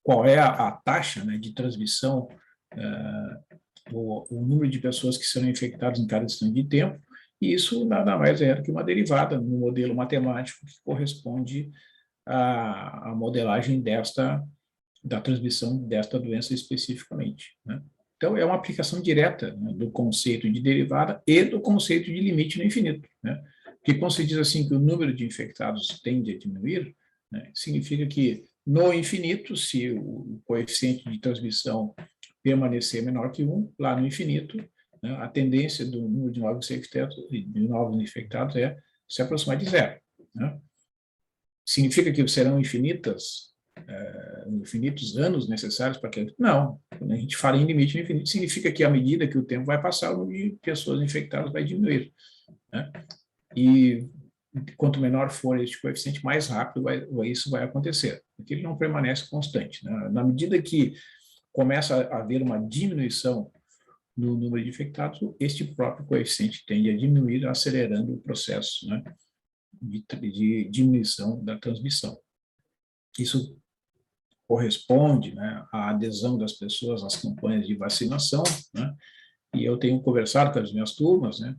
qual é a taxa, né, de transmissão, o número de pessoas que serão infectadas em cada instante de tempo, e isso nada mais é do que uma derivada no modelo matemático que corresponde à modelagem da transmissão desta doença especificamente, né? Então, é uma aplicação direta, né, do conceito de derivada e do conceito de limite no infinito, né? Porque quando se diz assim que o número de infectados tende a diminuir, né, significa que no infinito, se o coeficiente de transmissão permanecer menor que 1, lá no infinito, né, a tendência do número de novos infectados é se aproximar de zero, né? Significa que serão infinitos anos necessários para que... Não, quando a gente fala em limite no infinito, significa que à medida que o tempo vai passar, o número de pessoas infectadas vai diminuir, né? E quanto menor for este coeficiente, mais rápido isso vai acontecer, porque ele não permanece constante, né? Na medida que começa a haver uma diminuição no número de infectados, este próprio coeficiente tende a diminuir, acelerando o processo, né, de diminuição da transmissão. Isso corresponde, né, à adesão das pessoas às campanhas de vacinação, né, e eu tenho conversado com as minhas turmas, né,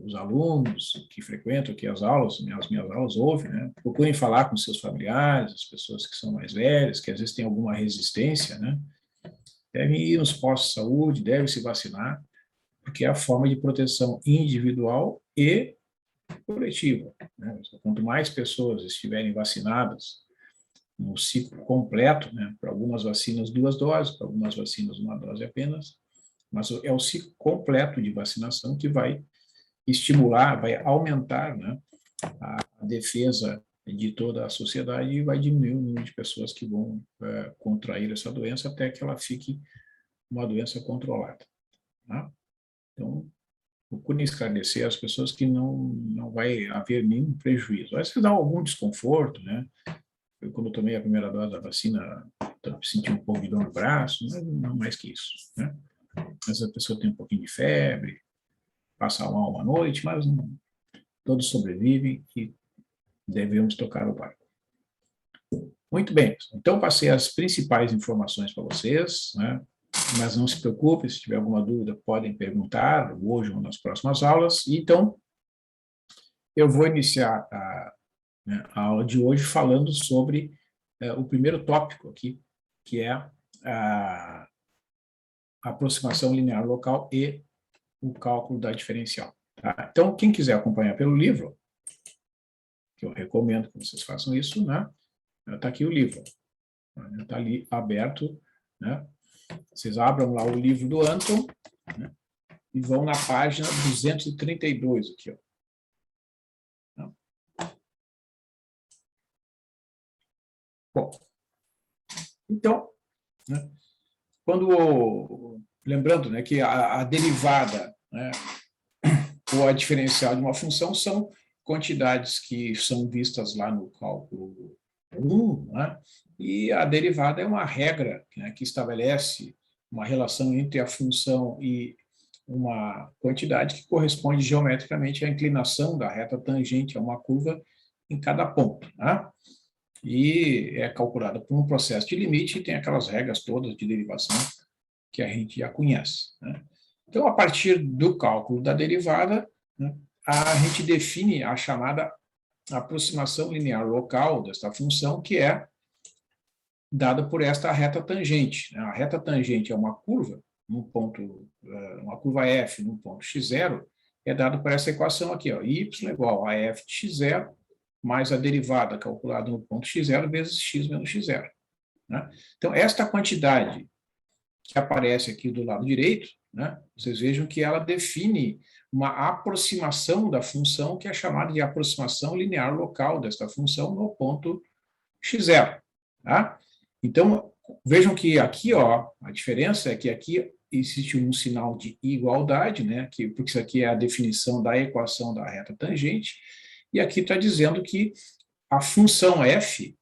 os alunos que frequentam aqui as minhas aulas ouvem, né, procurem falar com seus familiares, as pessoas que são mais velhas, que às vezes têm alguma resistência, né, devem ir nos postos de saúde, devem se vacinar, porque é a forma de proteção individual e coletiva, né? Quanto mais pessoas estiverem vacinadas no ciclo completo, né, para algumas vacinas 2 doses, para algumas vacinas 1 dose apenas, mas é o ciclo completo de vacinação que vai estimular, vai aumentar, né, a defesa de toda a sociedade e vai diminuir o número de pessoas que vão contrair essa doença até que ela fique uma doença controlada, tá? Então, procure esclarecer as pessoas que não vai haver nenhum prejuízo. Às vezes dá algum desconforto, né? Eu, quando tomei a primeira dose da vacina, senti um pouco de dor no braço, mas não mais que isso, né? Às vezes a pessoa tem um pouquinho de febre, passa mal uma noite, mas todos sobrevivem e devemos tocar o barco. Muito bem, então passei as principais informações para vocês, né? Mas não se preocupe, se tiver alguma dúvida, podem perguntar hoje ou nas próximas aulas. Então, eu vou iniciar a aula de hoje falando sobre o primeiro tópico aqui, que é a aproximação linear local e o cálculo da diferencial. Tá? Então, quem quiser acompanhar pelo livro, que eu recomendo que vocês façam isso, né? Está aqui o livro, está ali aberto, né? Vocês abram lá o livro do Anton, né, e vão na página 232 aqui, ó. Bom, então, né, lembrando, né, que a derivada, né, ou a diferencial de uma função são quantidades que são vistas lá no cálculo 1, né, e a derivada é uma regra, né, que estabelece uma relação entre a função e uma quantidade que corresponde geometricamente à inclinação da reta tangente a uma curva em cada ponto, né? E é calculada por um processo de limite e tem aquelas regras todas de derivação que a gente já conhece, né? Então, a partir do cálculo da derivada, né, a gente define a chamada aproximação linear local desta função, que é dada por esta reta tangente. A reta tangente é uma curva, uma curva f num ponto x0, é dado por essa equação aqui, ó, y igual a f de x0 mais a derivada calculada no ponto x0 vezes x menos x0. Né? Então, esta quantidade que aparece aqui do lado direito, né, vocês vejam que ela define uma aproximação da função que é chamada de aproximação linear local desta função no ponto x0. Tá? Então, vejam que aqui, ó, a diferença é que aqui existe um sinal de igualdade, né, porque isso aqui é a definição da equação da reta tangente, e aqui está dizendo que a função f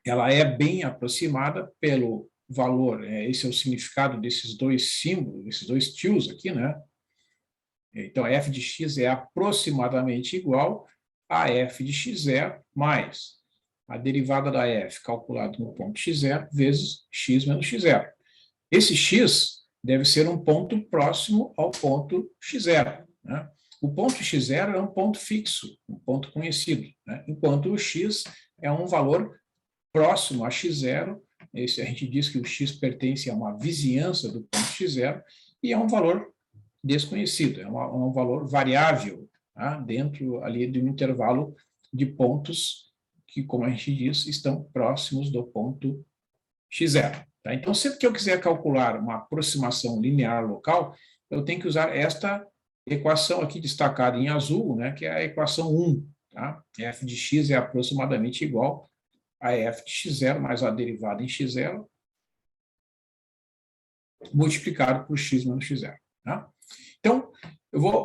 ela é bem aproximada pelo valor, esse é o significado desses dois símbolos, desses dois tios aqui, né, Então, f de x é aproximadamente igual a f de x0 mais a derivada da f calculada no ponto x0 vezes x menos x0. Esse x deve ser um ponto próximo ao ponto x0, né? O ponto x0 é um ponto fixo, um ponto conhecido, né? Enquanto o x é um valor próximo a x0. Esse, a gente diz que o x pertence a uma vizinhança do ponto x0 e é um valor desconhecido, é um valor variável, tá? Dentro ali de um intervalo de pontos que, como a gente diz, estão próximos do ponto x0. Tá? Então, sempre que eu quiser calcular uma aproximação linear local, eu tenho que usar esta equação aqui destacada em azul, né, que é a equação 1. Tá? F de x é aproximadamente igual a f de x0 mais a derivada em x0 multiplicado por x menos x0. Tá? Então, eu vou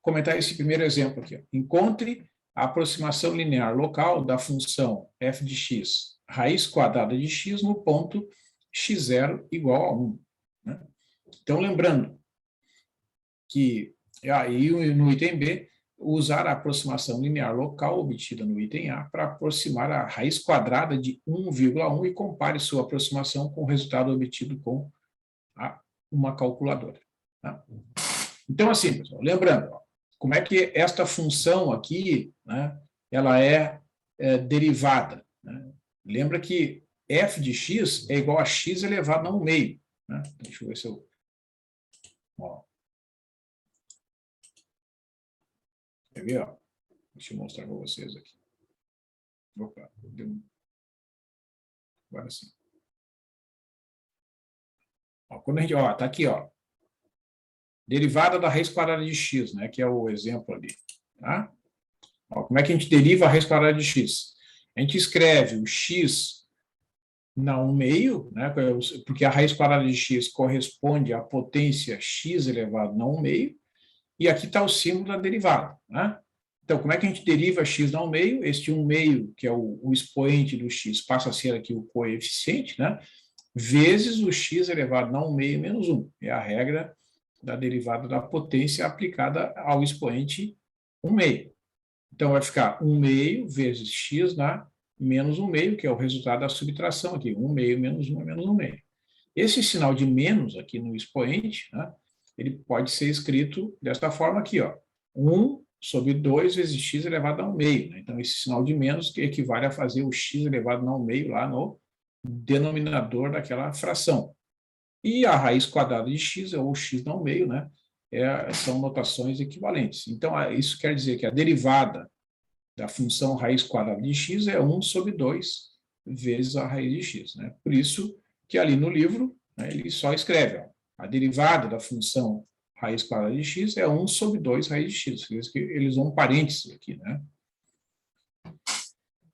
comentar esse primeiro exemplo aqui. Encontre a aproximação linear local da função f de x raiz quadrada de x no ponto x0 igual a 1. Né? Então, lembrando que aí no item B, usar a aproximação linear local obtida no item A para aproximar a raiz quadrada de 1,1 e compare sua aproximação com o resultado obtido com uma calculadora. Tá? Então, assim, pessoal, lembrando, como é que esta função aqui, né, ela é derivada. Né? Lembra que f de x é igual a x elevado a 1 meio. Né? Deixa eu ver se eu... Ó. Quer ver? Ó? Deixa eu mostrar para vocês aqui. Opa, agora sim. Ó, quando a gente, ó, tá aqui, ó. Derivada da raiz quadrada de x, né, que é o exemplo ali. Tá? Ó, como é que a gente deriva a raiz quadrada de x? A gente escreve o x na 1 meio, né, porque a raiz quadrada de x corresponde à potência x elevado a 1 meio, e aqui está o símbolo da derivada. Né? Então, como é que a gente deriva x na 1 meio? Este 1 meio, que é o expoente do x, passa a ser aqui o coeficiente, né, vezes o x elevado a 1 meio menos 1. É a regra da derivada da potência aplicada ao expoente 1 meio. Então, vai ficar 1 meio vezes x na menos 1 meio, que é o resultado da subtração aqui. 1 meio menos 1 é menos 1 meio. Esse sinal de menos aqui no expoente, né, ele pode ser escrito desta forma aqui, ó. 1 sobre 2 vezes x elevado a 1 meio. Né? Então, esse sinal de menos que equivale a fazer o x elevado a 1 meio lá no denominador daquela fração. E a raiz quadrada de x, ou x na 1 meio, né, são notações equivalentes. Então, isso quer dizer que a derivada da função raiz quadrada de x é 1 sobre 2 vezes a raiz de x. Né? Por isso que ali no livro, né, ele só escreve, ó, a derivada da função raiz quadrada de x é 1 sobre 2 raiz de x. Eles usam um parênteses aqui. Né?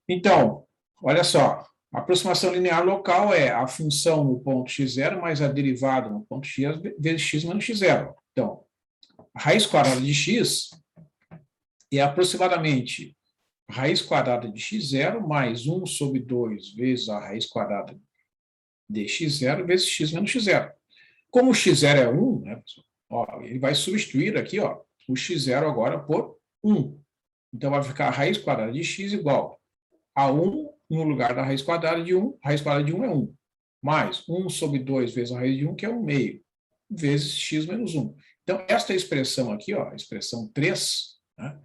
Então, olha só, a aproximação linear local é a função no ponto x0 mais a derivada no ponto x vezes x menos x0. Então, a raiz quadrada de x é aproximadamente a raiz quadrada de x0 mais 1 sobre 2 vezes a raiz quadrada de x0 vezes x menos x0. Como o x0 é 1, né, pessoal? Ó, ele vai substituir aqui, ó, o x0 agora por 1. Então, vai ficar a raiz quadrada de x igual a 1 no lugar da raiz quadrada de 1. A raiz quadrada de 1 é 1. Mais 1 sobre 2 vezes a raiz de 1, que é 1 meio, vezes x menos 1. Então, esta expressão aqui, ó, a expressão 3, né,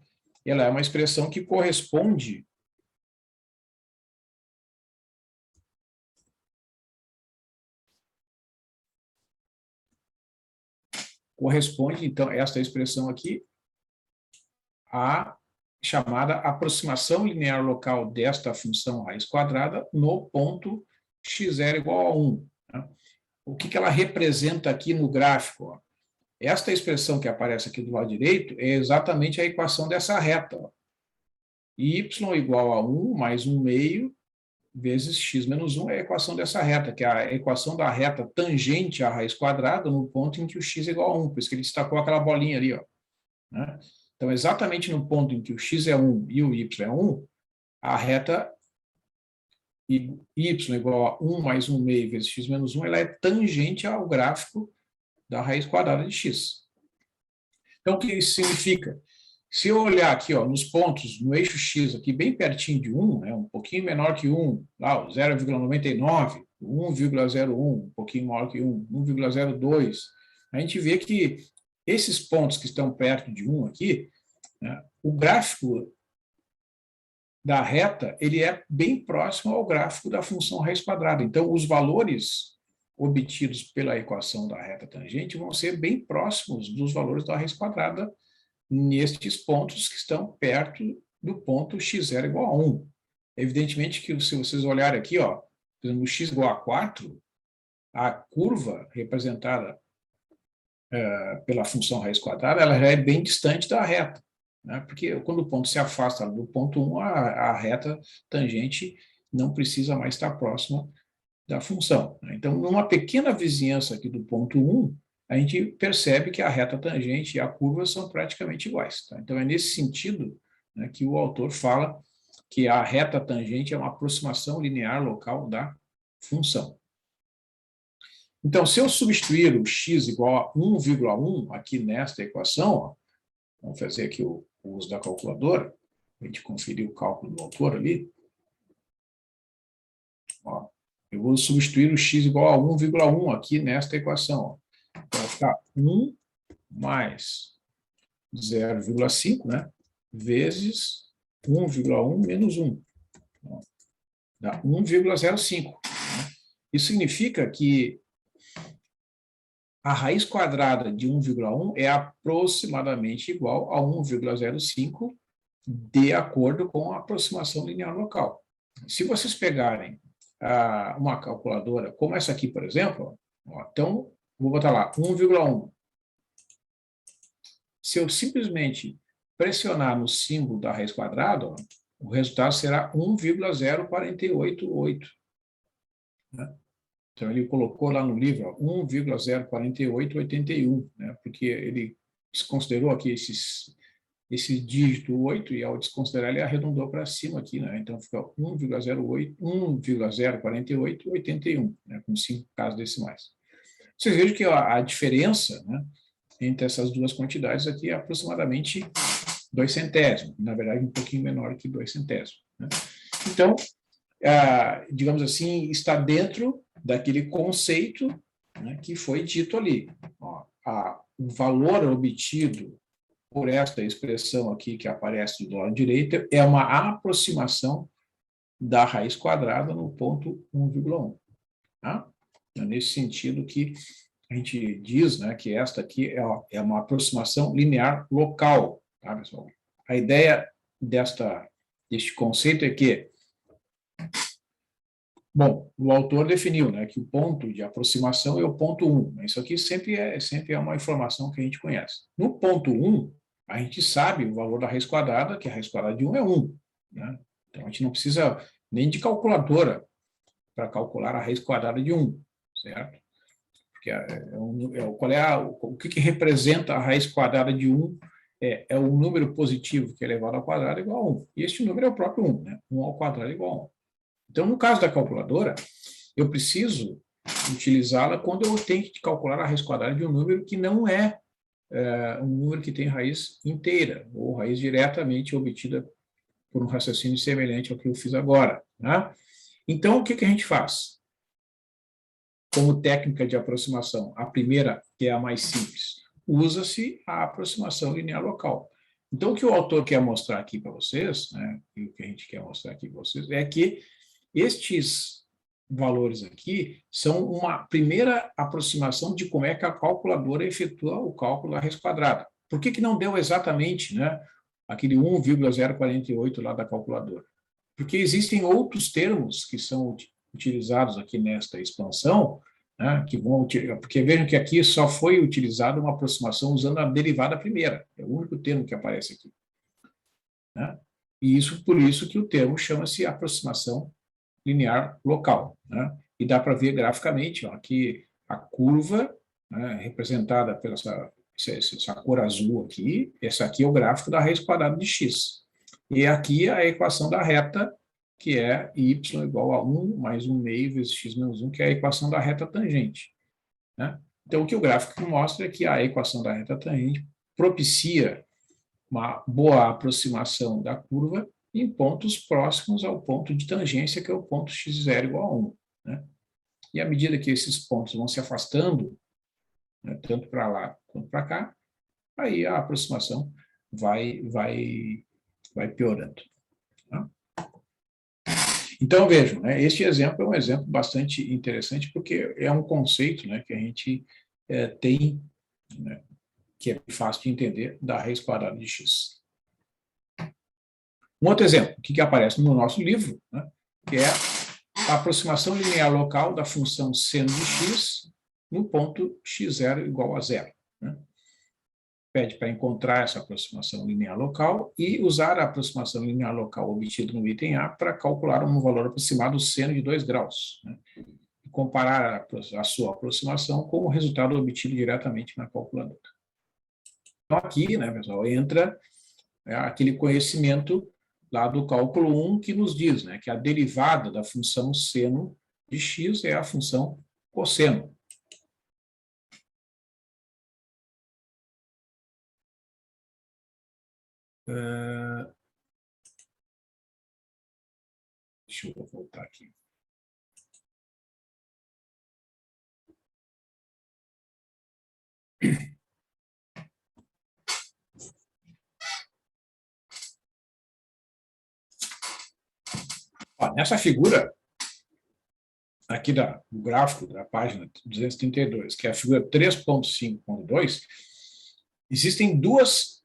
ela é uma expressão que corresponde então, esta expressão aqui, à chamada aproximação linear local desta função raiz quadrada no ponto x0 igual a 1. Né? O que ela representa aqui no gráfico? Ó? Esta expressão que aparece aqui do lado direito é exatamente a equação dessa reta. Ó. Y igual a 1 mais 1 meio vezes x menos 1 é a equação dessa reta, que é a equação da reta tangente à raiz quadrada no ponto em que o x é igual a 1. Por isso que ele destacou aquela bolinha ali. Ó. Né? Então, exatamente no ponto em que o x é 1 e o y é 1, a reta y igual a 1 mais 1 meio vezes x menos 1, ela é tangente ao gráfico da raiz quadrada de x. Então, o que isso significa? Se eu olhar aqui, ó, nos pontos, no eixo X, aqui bem pertinho de 1, né, um pouquinho menor que 1, lá, o 0,99, 1,01, um pouquinho maior que 1, 1,02, a gente vê que esses pontos que estão perto de 1 aqui, né, o gráfico da reta ele é bem próximo ao gráfico da função raiz quadrada. Então, os valores obtidos pela equação da reta tangente vão ser bem próximos dos valores da raiz quadrada nestes pontos que estão perto do ponto x0 igual a 1. Evidentemente que se vocês olharem aqui, ó, no x igual a 4, a curva representada pela função raiz quadrada, ela já é bem distante da reta, né? Porque quando o ponto se afasta do ponto 1, a reta tangente não precisa mais estar próxima da função, né? Então, numa pequena vizinhança aqui do ponto 1, a gente percebe que a reta tangente e a curva são praticamente iguais. Tá? Então, é nesse sentido, né, que o autor fala que a reta tangente é uma aproximação linear local da função. Então, se eu substituir o x igual a 1,1 aqui nesta equação, ó, vamos fazer aqui o uso da calculadora, a gente conferir o cálculo do autor ali. Ó, eu vou substituir o x igual a 1,1 aqui nesta equação. Ó. Vai ficar 1 mais 0,5, né, vezes 1,1 menos 1. Ó, dá 1,05. Isso significa que a raiz quadrada de 1,1 é aproximadamente igual a 1,05 de acordo com a aproximação linear local. Se vocês pegarem uma calculadora como essa aqui, por exemplo, ó, então, vou botar lá, 1,1. Se eu simplesmente pressionar no símbolo da raiz quadrada, ó, o resultado será 1,0488. Né? Então, ele colocou lá no livro 1,04881, né? Porque ele desconsiderou aqui esse dígito 8 e, ao desconsiderar, ele arredondou para cima aqui, né? Então, fica 1,04881, né? Com 5 casas decimais. Vocês vejam que a diferença, né, entre essas duas quantidades aqui é aproximadamente 2 centésimos, na verdade, um pouquinho menor que 2 centésimos. Né? Então, digamos assim, está dentro daquele conceito, né, que foi dito ali. Ó, o valor obtido por esta expressão aqui que aparece do lado direito é uma aproximação da raiz quadrada no ponto 1,1. Tá? É nesse sentido que a gente diz, né, que esta aqui é uma aproximação linear local. Tá, pessoal? A ideia deste conceito é que, bom, o autor definiu, né, que o ponto de aproximação é o ponto 1. Isso aqui sempre é uma informação que a gente conhece. No ponto 1, a gente sabe o valor da raiz quadrada, que a raiz quadrada de 1 é 1. Né? Então, a gente não precisa nem de calculadora para calcular a raiz quadrada de 1, certo? Porque o que representa a raiz quadrada de 1? É o número positivo que é elevado ao quadrado igual a 1. E este número é o próprio 1, né? 1 ao quadrado é igual a 1. Então, no caso da calculadora, eu preciso utilizá-la quando eu tenho que calcular a raiz quadrada de um número que não é um número que tem raiz inteira, ou raiz diretamente obtida por um raciocínio semelhante ao que eu fiz agora. Né? Então, o que a gente faz? Como técnica de aproximação, a primeira, que é a mais simples, usa-se a aproximação linear local. Então, o que o autor quer mostrar aqui para vocês, né, e o que a gente quer mostrar aqui para vocês, é que estes valores aqui são uma primeira aproximação de como é que a calculadora efetua o cálculo da raiz quadrada. Por que não deu exatamente, né, aquele 1,048 lá da calculadora? Porque existem outros termos que são utilizados aqui nesta expansão, né, porque vejam que aqui só foi utilizada uma aproximação usando a derivada primeira, é o único termo que aparece aqui. Né? E por isso que o termo chama-se aproximação linear local. Né? E dá para ver graficamente, ó, aqui a curva, né, representada pela essa cor azul aqui, esse aqui é o gráfico da raiz quadrada de x. E aqui a equação da reta, que é y igual a 1 mais 1 meio vezes x menos 1, que é a equação da reta tangente. Né? Então, o que o gráfico mostra é que a equação da reta tangente propicia uma boa aproximação da curva em pontos próximos ao ponto de tangência, que é o ponto x0 igual a 1. Né? E à medida que esses pontos vão se afastando, né, tanto para lá quanto para cá, aí a aproximação vai piorando. Tá? Então, vejam, né, este exemplo é um exemplo bastante interessante, porque é um conceito, né, que a gente tem, né, que é fácil de entender, da raiz quadrada de x. Um outro exemplo, que aparece no nosso livro, né, que é a aproximação linear local da função seno de x no ponto x0 igual a 0. Né? Pede para encontrar essa aproximação linear local e usar a aproximação linear local obtida no item A para calcular um valor aproximado seno de 2 graus. Né? E comparar a sua aproximação com o resultado obtido diretamente na calculadora. Então, aqui, né, pessoal, entra aquele conhecimento lá do cálculo 1 que nos diz, né, que a derivada da função seno de x é a função cosseno. Deixa eu voltar aqui. Ó, nessa figura aqui do gráfico da página 232, que é a figura 3.5.2, existem duas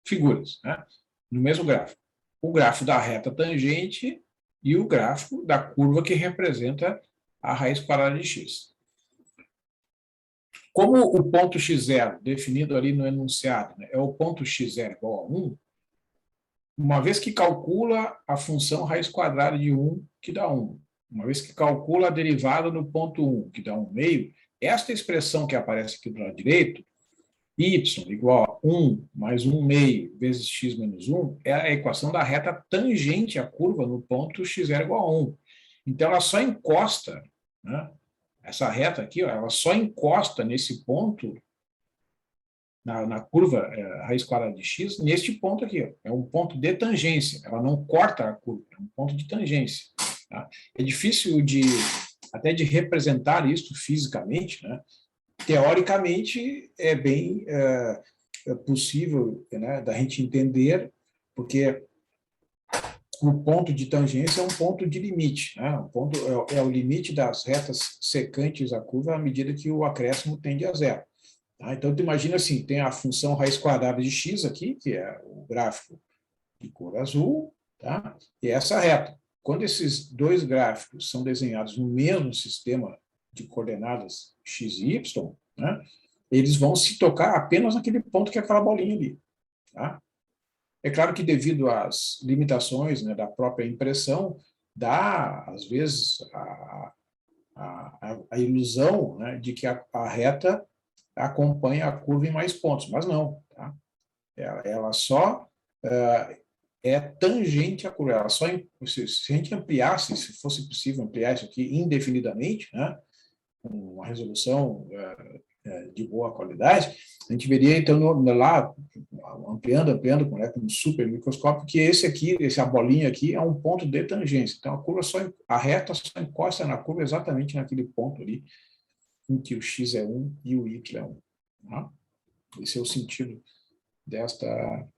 figuras, né, no mesmo gráfico. O gráfico da reta tangente e o gráfico da curva que representa a raiz quadrada de x. Como o ponto x0, definido ali no enunciado, né, é o ponto x0 igual a 1, uma vez que calcula a função raiz quadrada de 1, que dá 1, uma vez que calcula a derivada no ponto 1, que dá 1,5, esta expressão que aparece aqui do lado direito, y igual a 1 mais 1,5 vezes x menos 1, é a equação da reta tangente à curva no ponto x0 igual a 1. Então, ela só encosta, né, essa reta aqui, ó, ela só encosta nesse ponto, na curva raiz quadrada de x, neste ponto aqui. Ó, é um ponto de tangência, ela não corta a curva, é um ponto de tangência. Tá? É difícil até de representar isso fisicamente, né? Teoricamente, é bem possível, né, da gente entender, porque o ponto de tangência é um ponto de limite, né? Um ponto, é o limite das retas secantes à curva à medida que o acréscimo tende a zero. Tá? Então, tu imagina assim, tem a função raiz quadrada de x aqui, que é o gráfico de cor azul, tá? E essa reta. Quando esses dois gráficos são desenhados no mesmo sistema de coordenadas x e y, né, eles vão se tocar apenas naquele ponto que é aquela bolinha ali. Tá? É claro que devido às limitações, né, da própria impressão, dá, às vezes, a ilusão, né, de que a reta acompanha a curva em mais pontos, mas não. Tá? Ela só é tangente à curva. Ela só, se a gente ampliasse, se fosse possível ampliar isso aqui indefinidamente, né, com uma resolução de boa qualidade, a gente veria, então, lá, ampliando, com um super microscópio, que esse aqui, essa bolinha aqui, é um ponto de tangência. Então, a reta só encosta na curva exatamente naquele ponto ali, em que o x é 1 e o y é 1. Tá? Esse é o sentido desta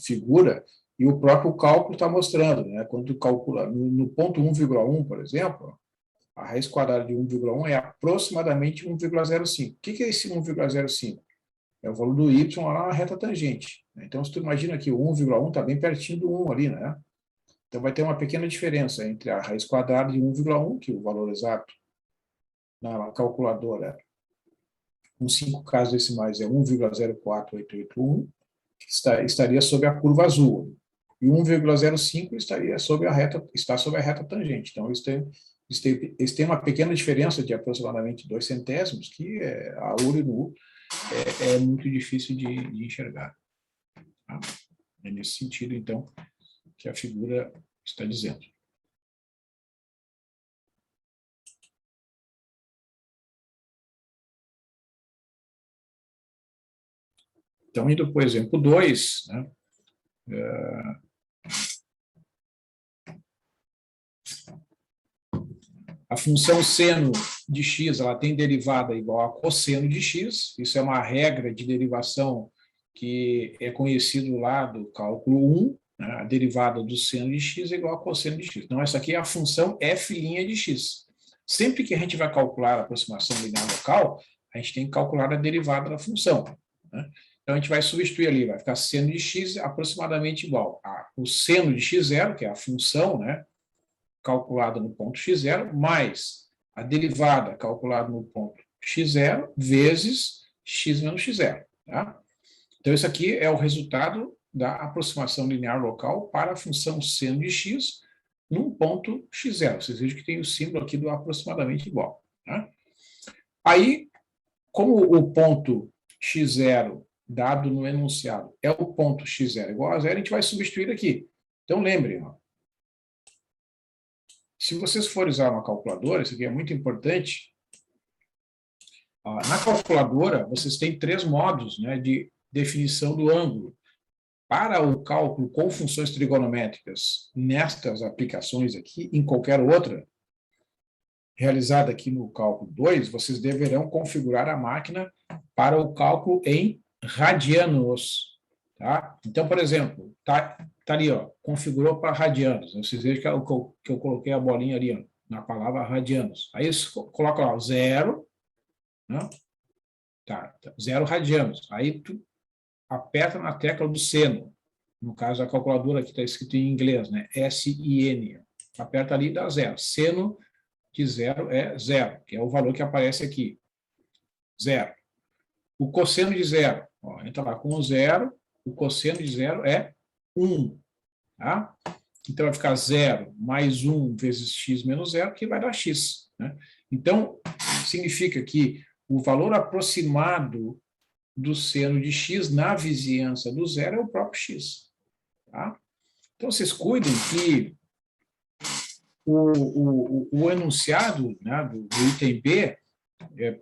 figura, e o próprio cálculo está mostrando, né? Quando tu calcula no ponto 1,1, por exemplo, a raiz quadrada de 1,1 é aproximadamente 1,05. O que é esse 1,05? É o valor do y lá na reta tangente. Então, se tu imagina que o 1,1 está bem pertinho do 1 ali, né? Então, vai ter uma pequena diferença entre a raiz quadrada de 1,1, que é o valor exato na calculadora, com 5 casas decimais, é 1,04881, que estaria sob a curva azul. E 1,05 está sob a reta tangente. Então, eles têm uma pequena diferença de aproximadamente 2 centésimos, que a olho nu é muito difícil de enxergar. Tá? É nesse sentido, então, que a figura está dizendo. Então, indo para o exemplo 2, né? A função seno de x ela tem derivada igual a cosseno de x. Isso é uma regra de derivação que é conhecido lá do cálculo 1. Né? A derivada do seno de x é igual a cosseno de x. Então, essa aqui é a função f' de x. Sempre que a gente vai calcular a aproximação linear local, a gente tem que calcular a derivada da função. Né? Então, a gente vai substituir ali, vai ficar seno de x aproximadamente igual ao seno de x0, que é a função, né? Calculada no ponto x0, mais a derivada calculada no ponto x0, vezes x menos x0. Tá? Então, isso aqui é o resultado da aproximação linear local para a função seno de x num ponto x0. Vocês vejam que tem o símbolo aqui do aproximadamente igual. Tá? Aí, como o ponto x0 dado no enunciado é o ponto x0 igual a zero, a gente vai substituir aqui. Então, lembrem, ó, se vocês forem usar uma calculadora, isso aqui é muito importante. Na calculadora, vocês têm 3 modos, né, de definição do ângulo. Para o cálculo com funções trigonométricas, nestas aplicações aqui, em qualquer outra, realizada aqui no cálculo 2, vocês deverão configurar a máquina para o cálculo em radianos. Tá? Então, por exemplo, tá ali, ó, configurou para radianos. Vocês vejam que eu coloquei a bolinha ali, ó, na palavra radianos. Aí você coloca lá o 0, né? Tá, 0 radianos. Aí tu aperta na tecla do seno. No caso, a calculadora aqui está escrito em inglês, né? SIN. Aperta ali e dá 0. Seno de 0 é 0, que é o valor que aparece aqui. 0. O cosseno de 0, ó, entra lá com o 0, o cosseno de 0 é 1. Tá? Então, vai ficar 0 mais 1 vezes x menos 0, que vai dar x. Né? Então, significa que o valor aproximado do seno de x na vizinhança do zero é o próprio x. Tá? Então, vocês cuidem que o enunciado, né, do item B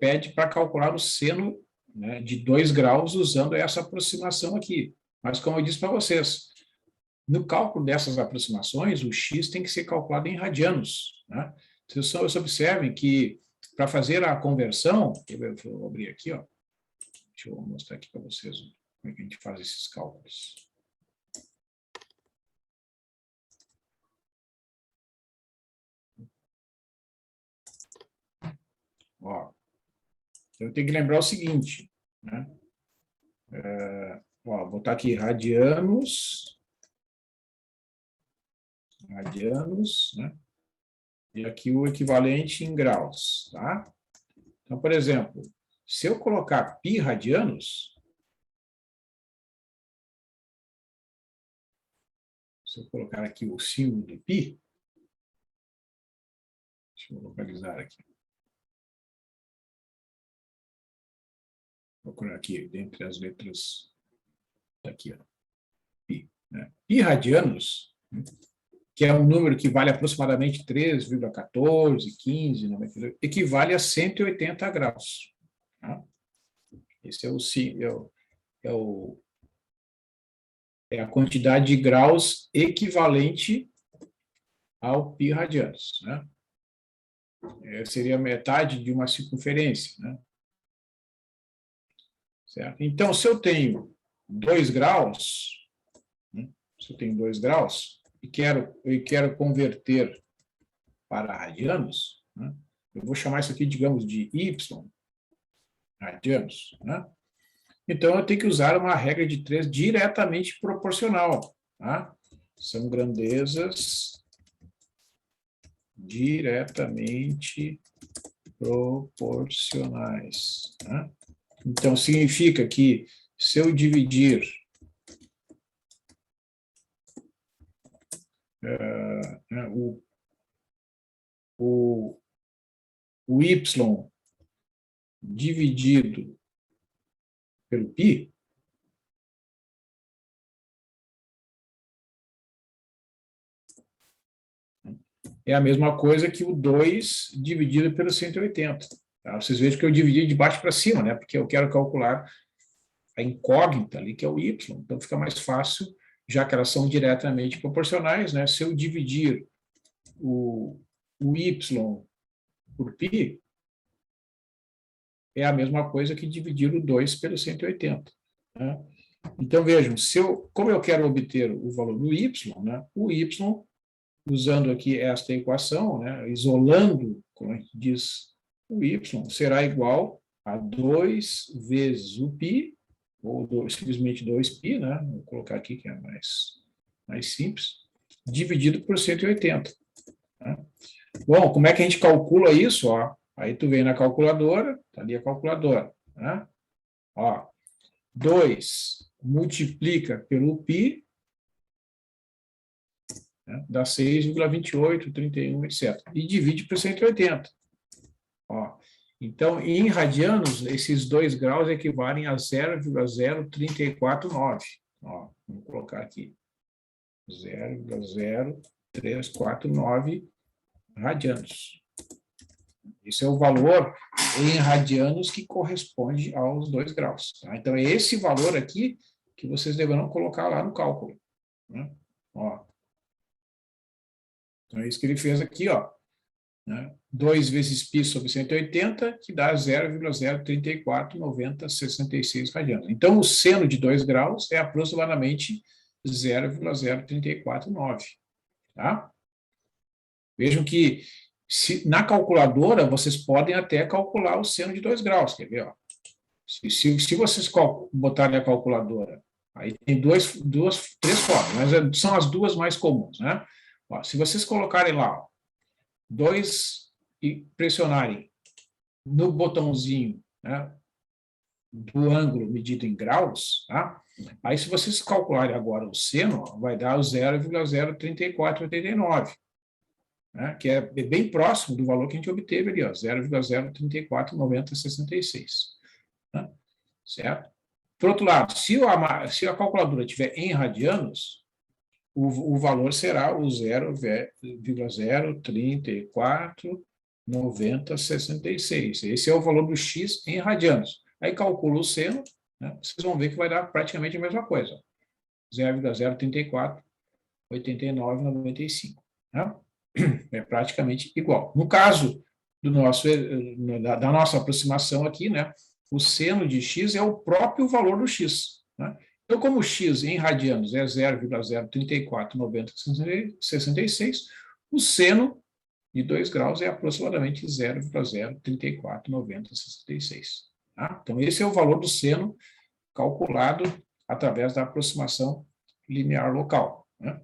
pede para calcular o seno, né, de 2 graus usando essa aproximação aqui. Mas, como eu disse para vocês, no cálculo dessas aproximações, o x tem que ser calculado em radianos. Né? Vocês observem que, para fazer a conversão, eu vou abrir aqui, ó, deixa eu mostrar aqui para vocês como é que a gente faz esses cálculos. Ó, eu tenho que lembrar o seguinte, né? Ó, vou botar aqui radianos, né? E aqui o equivalente em graus, tá? Então, por exemplo, se eu colocar π radianos, se eu colocar aqui o símbolo do π, deixa eu localizar aqui. Vou procurar aqui, dentre as letras, aqui, ó, π. Né? Π radianos, que é um número que vale aproximadamente 3,14, 15, equivale a 180 graus. Tá? Esse é a quantidade de graus equivalente ao π radianos. Né? Seria metade de uma circunferência. Né? Certo? Então, se eu tenho 2 graus, né? Se eu tenho 2 graus, e quero converter para radianos, né? Eu vou chamar isso aqui, digamos, de y radianos. Né? Então, eu tenho que usar uma regra de 3 diretamente proporcional. Tá? São grandezas diretamente proporcionais. Tá? Então, significa que se eu dividir o y dividido pelo π, é a mesma coisa que o 2 dividido pelo 180. Tá? Vocês vejam que eu dividi de baixo para cima, né? Porque eu quero calcular a incógnita ali, que é o y. Então, fica mais fácil, já que elas são diretamente proporcionais, né? Se eu dividir o y por π, é a mesma coisa que dividir o 2 pelo 180. Né? Então, vejam, como eu quero obter o valor do y, né? O y, usando aqui esta equação, né? Isolando, como a gente diz, o y, será igual a 2 vezes o π, ou simplesmente 2π, né? Vou colocar aqui que é mais simples, dividido por 180. Né? Bom, como é que a gente calcula isso? Ó, aí tu vem na calculadora, tá ali a calculadora. Né? Ó, 2 multiplica pelo π, né? Dá 6,28, 31, etc. E divide por 180. Ó, então, em radianos, esses 2 graus equivalem a 0,0349. Ó, vamos colocar aqui. 0,0349 radianos. Esse é o valor em radianos que corresponde aos 2 graus. Tá? Então, é esse valor aqui que vocês deverão colocar lá no cálculo. Né? Ó. Então, é isso que ele fez aqui, ó. Né? 2 vezes π sobre 180, que dá 0,0349066 radianos. Então, o seno de 2 graus é aproximadamente 0,0349. Tá? Vejam que na calculadora vocês podem até calcular o seno de 2 graus. Quer ver? Ó? Se vocês botarem a calculadora, aí tem três formas, mas são as duas mais comuns. Né? Ó, se vocês colocarem lá, ó, 2 e pressionarem no botãozinho, né, do ângulo medido em graus, tá? Aí se vocês calcularem agora o seno, ó, vai dar o 0,03489, né, que é bem próximo do valor que a gente obteve ali, 0,0349066. Né? Certo? Por outro lado, se a calculadora estiver em radianos, o valor será o 0,0349066. Esse é o valor do x em radianos. Aí calcula o seno, né, vocês vão ver que vai dar praticamente a mesma coisa. 0,0348995. Né? É praticamente igual. No caso da nossa aproximação aqui, né, o seno de x é o próprio valor do x. Né? Então, como x em radianos é 0,0349066, o seno de 2 graus é aproximadamente 0,0349066. Tá? Então, esse é o valor do seno calculado através da aproximação linear local. Né?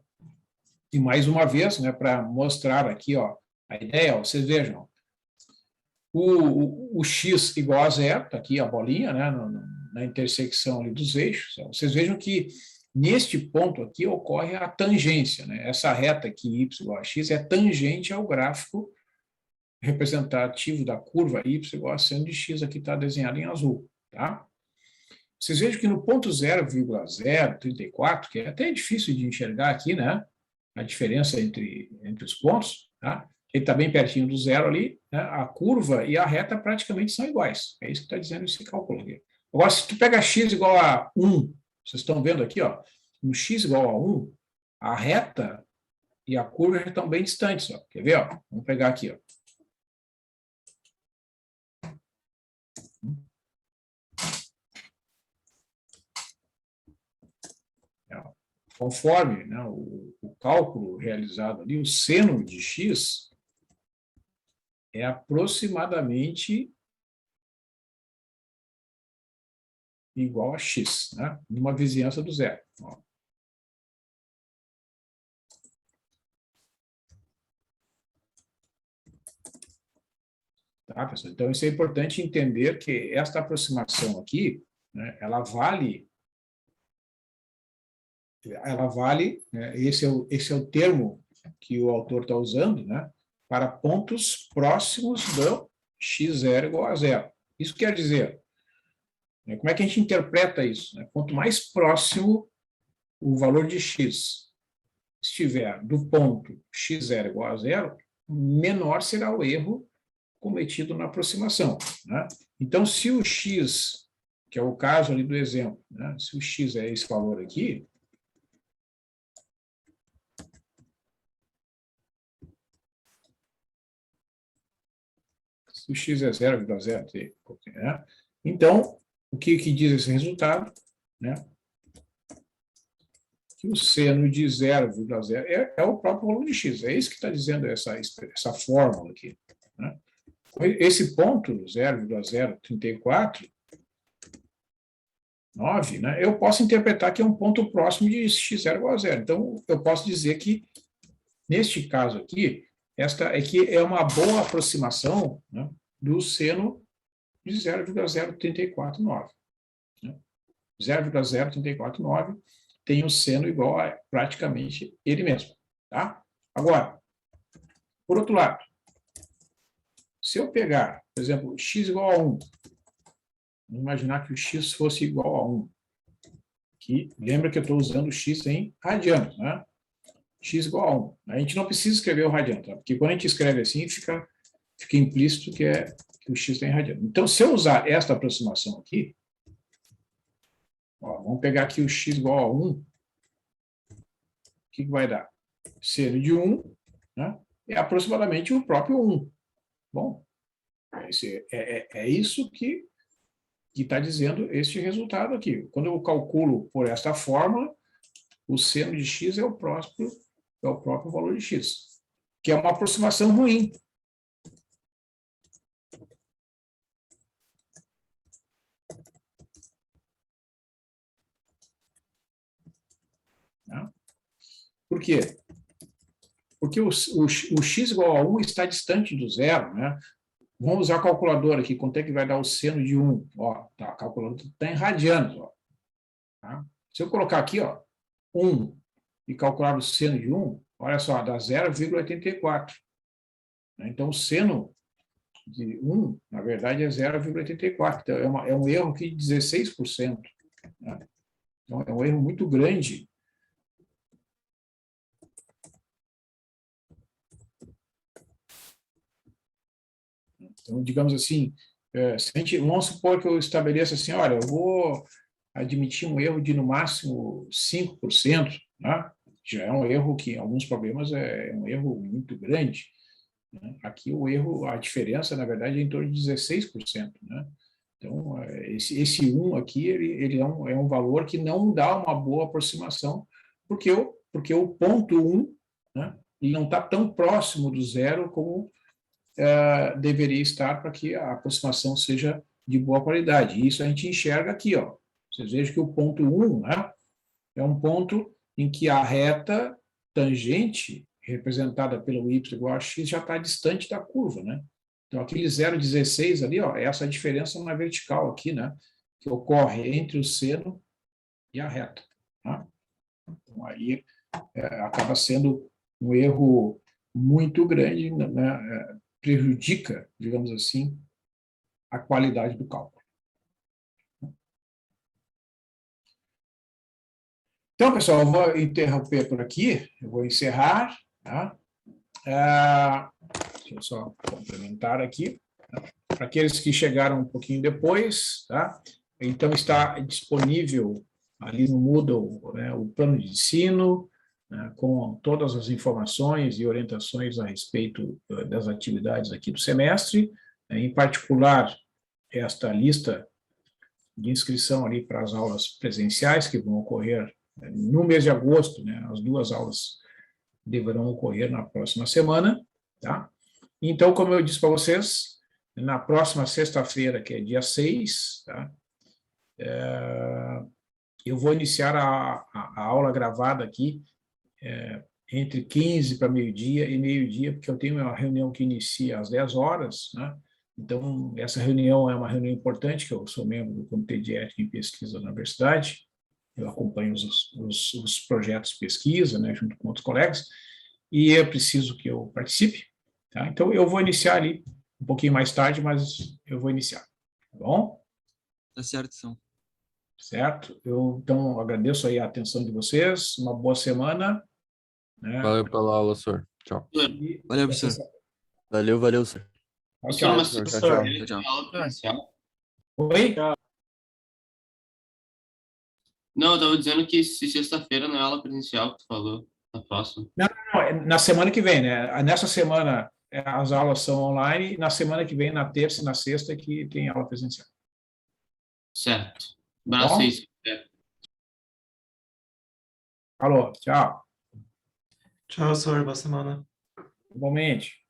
E, mais uma vez, né, para mostrar aqui ó, a ideia, ó, vocês vejam, o x igual a zero, está aqui a bolinha, né, na intersecção ali dos eixos. Vocês vejam que neste ponto aqui ocorre a tangência, né? Essa reta aqui, y igual a x, é tangente ao gráfico representativo da curva y igual a seno de x, aqui está desenhado em azul. Tá? Vocês vejam que no ponto 0,034, que é até difícil de enxergar aqui, né? A diferença entre os pontos, tá? Ele está bem pertinho do zero ali, né? A curva e a reta praticamente são iguais. É isso que está dizendo esse cálculo aqui. Agora, se tu pega x igual a 1, vocês estão vendo aqui, ó, no x igual a 1, a reta e a curva já estão bem distantes. Ó. Quer ver? Ó? Vamos pegar aqui. Ó. Conforme, né, o cálculo realizado ali, o seno de x é aproximadamente igual a x, né? Numa vizinhança do zero. Ó. Tá, pessoal? Então, isso é importante entender que esta aproximação aqui, né, ela vale, né, esse é o termo que o autor está usando, né, para pontos próximos do x0 igual a zero. Isso quer dizer, como é que a gente interpreta isso? Quanto mais próximo o valor de x estiver do ponto x0 igual a zero, menor será o erro cometido na aproximação. Né? Então, se o x que é o caso ali do exemplo, né? Se o x é esse valor aqui, se o x é 0,03, né? Então, o que diz esse resultado? Né? Que o seno de 0,0 é o próprio valor de x. É isso que está dizendo essa fórmula aqui. Né? Esse ponto, 0,034, 9, né, eu posso interpretar que é um ponto próximo de x0 igual a zero. Então, eu posso dizer que, neste caso aqui, esta aqui é uma boa aproximação, né, do seno de 0,0349. Né? 0,0349 tem o seno igual a praticamente ele mesmo. Tá? Agora, por outro lado, se eu pegar, por exemplo, x igual a 1, vamos imaginar que o x fosse igual a 1. Que, lembra que eu estou usando o x em radianos, né? X igual a 1. A gente não precisa escrever o radiano, tá? Porque quando a gente escreve assim, fica implícito que o x está em radiano. Então, se eu usar esta aproximação aqui, ó, vamos pegar aqui o x igual a 1, o que vai dar? Seno de 1, né? É aproximadamente o próprio 1. Bom, é isso que está dizendo este resultado aqui. Quando eu calculo por esta fórmula, o seno de x é o próprio valor de x, que é uma aproximação ruim. Né? Por quê? Porque o x igual a 1 está distante do zero, né? Vamos usar a calculadora aqui. Quanto é que vai dar o seno de 1? Ó, tá, a calculadora está em radianos. Ó, tá? Se eu colocar aqui, ó, 1 e calcular o seno de 1, olha só, dá 0,84. Então, o seno de 1, na verdade, é 0,84. Então, é um erro aqui de 16%. Né? Então, é um erro muito grande. Então, digamos assim, vamos supor que eu estabeleça assim, olha, eu vou admitir um erro de, no máximo, 5%, né? Já é um erro que, em alguns problemas, é um erro muito grande. Né? Aqui, o erro, a diferença, na verdade, é em torno de 16%. Né? Então, esse 1 aqui, ele é um valor que não dá uma boa aproximação, porque o ponto 1, né, ele não está tão próximo do zero como deveria estar para que a aproximação seja de boa qualidade. E isso a gente enxerga aqui, ó. Vocês vejam que o ponto 1, né, é um ponto em que a reta tangente, representada pelo y igual a x, já está distante da curva, né? Então, aquele 0,16 ali, ó, é essa diferença na vertical aqui, né, que ocorre entre o seno e a reta. Tá? Então, aí acaba sendo um erro muito grande, né, prejudica, digamos assim, a qualidade do cálculo. Então, pessoal, eu vou interromper por aqui, eu vou encerrar. Tá? Deixa eu só complementar aqui. Tá? Para aqueles que chegaram um pouquinho depois, tá? Então está disponível ali no Moodle, né, o plano de ensino, né, com todas as informações e orientações a respeito das atividades aqui do semestre, em particular esta lista de inscrição ali para as aulas presenciais que vão ocorrer no mês de agosto, né, as 2 aulas deverão ocorrer na próxima semana, tá? Então, como eu disse para vocês, na próxima sexta-feira, que é dia 6, tá? Eu vou iniciar a aula gravada aqui entre 15 para meio-dia e meio-dia, porque eu tenho uma reunião que inicia às 10 horas, né? Então, essa reunião é uma reunião importante, que eu sou membro do Comitê de Ética e Pesquisa da Universidade, eu acompanho os projetos de pesquisa, né, junto com outros colegas, e é preciso que eu participe, tá? Então, eu vou iniciar ali um pouquinho mais tarde, mas eu vou iniciar, tá bom? Tá certo, então. Certo? Eu, então, agradeço aí a atenção de vocês, uma boa semana. Né? Valeu pela aula, senhor. Tchau. Valeu, professor. Valeu, senhor. Tchau, Tchau, tchau. Tchau, tchau. Oi? Não, eu tava dizendo que se sexta-feira não é aula presencial que tu falou, na próxima. Não, na semana que vem, né? Nessa semana as aulas são online, e na semana que vem, na terça e na sexta, que tem aula presencial. Certo. Abraço Bom? aí. Se quiser. Falou, tchau. Tchau, senhor. Boa semana. Igualmente.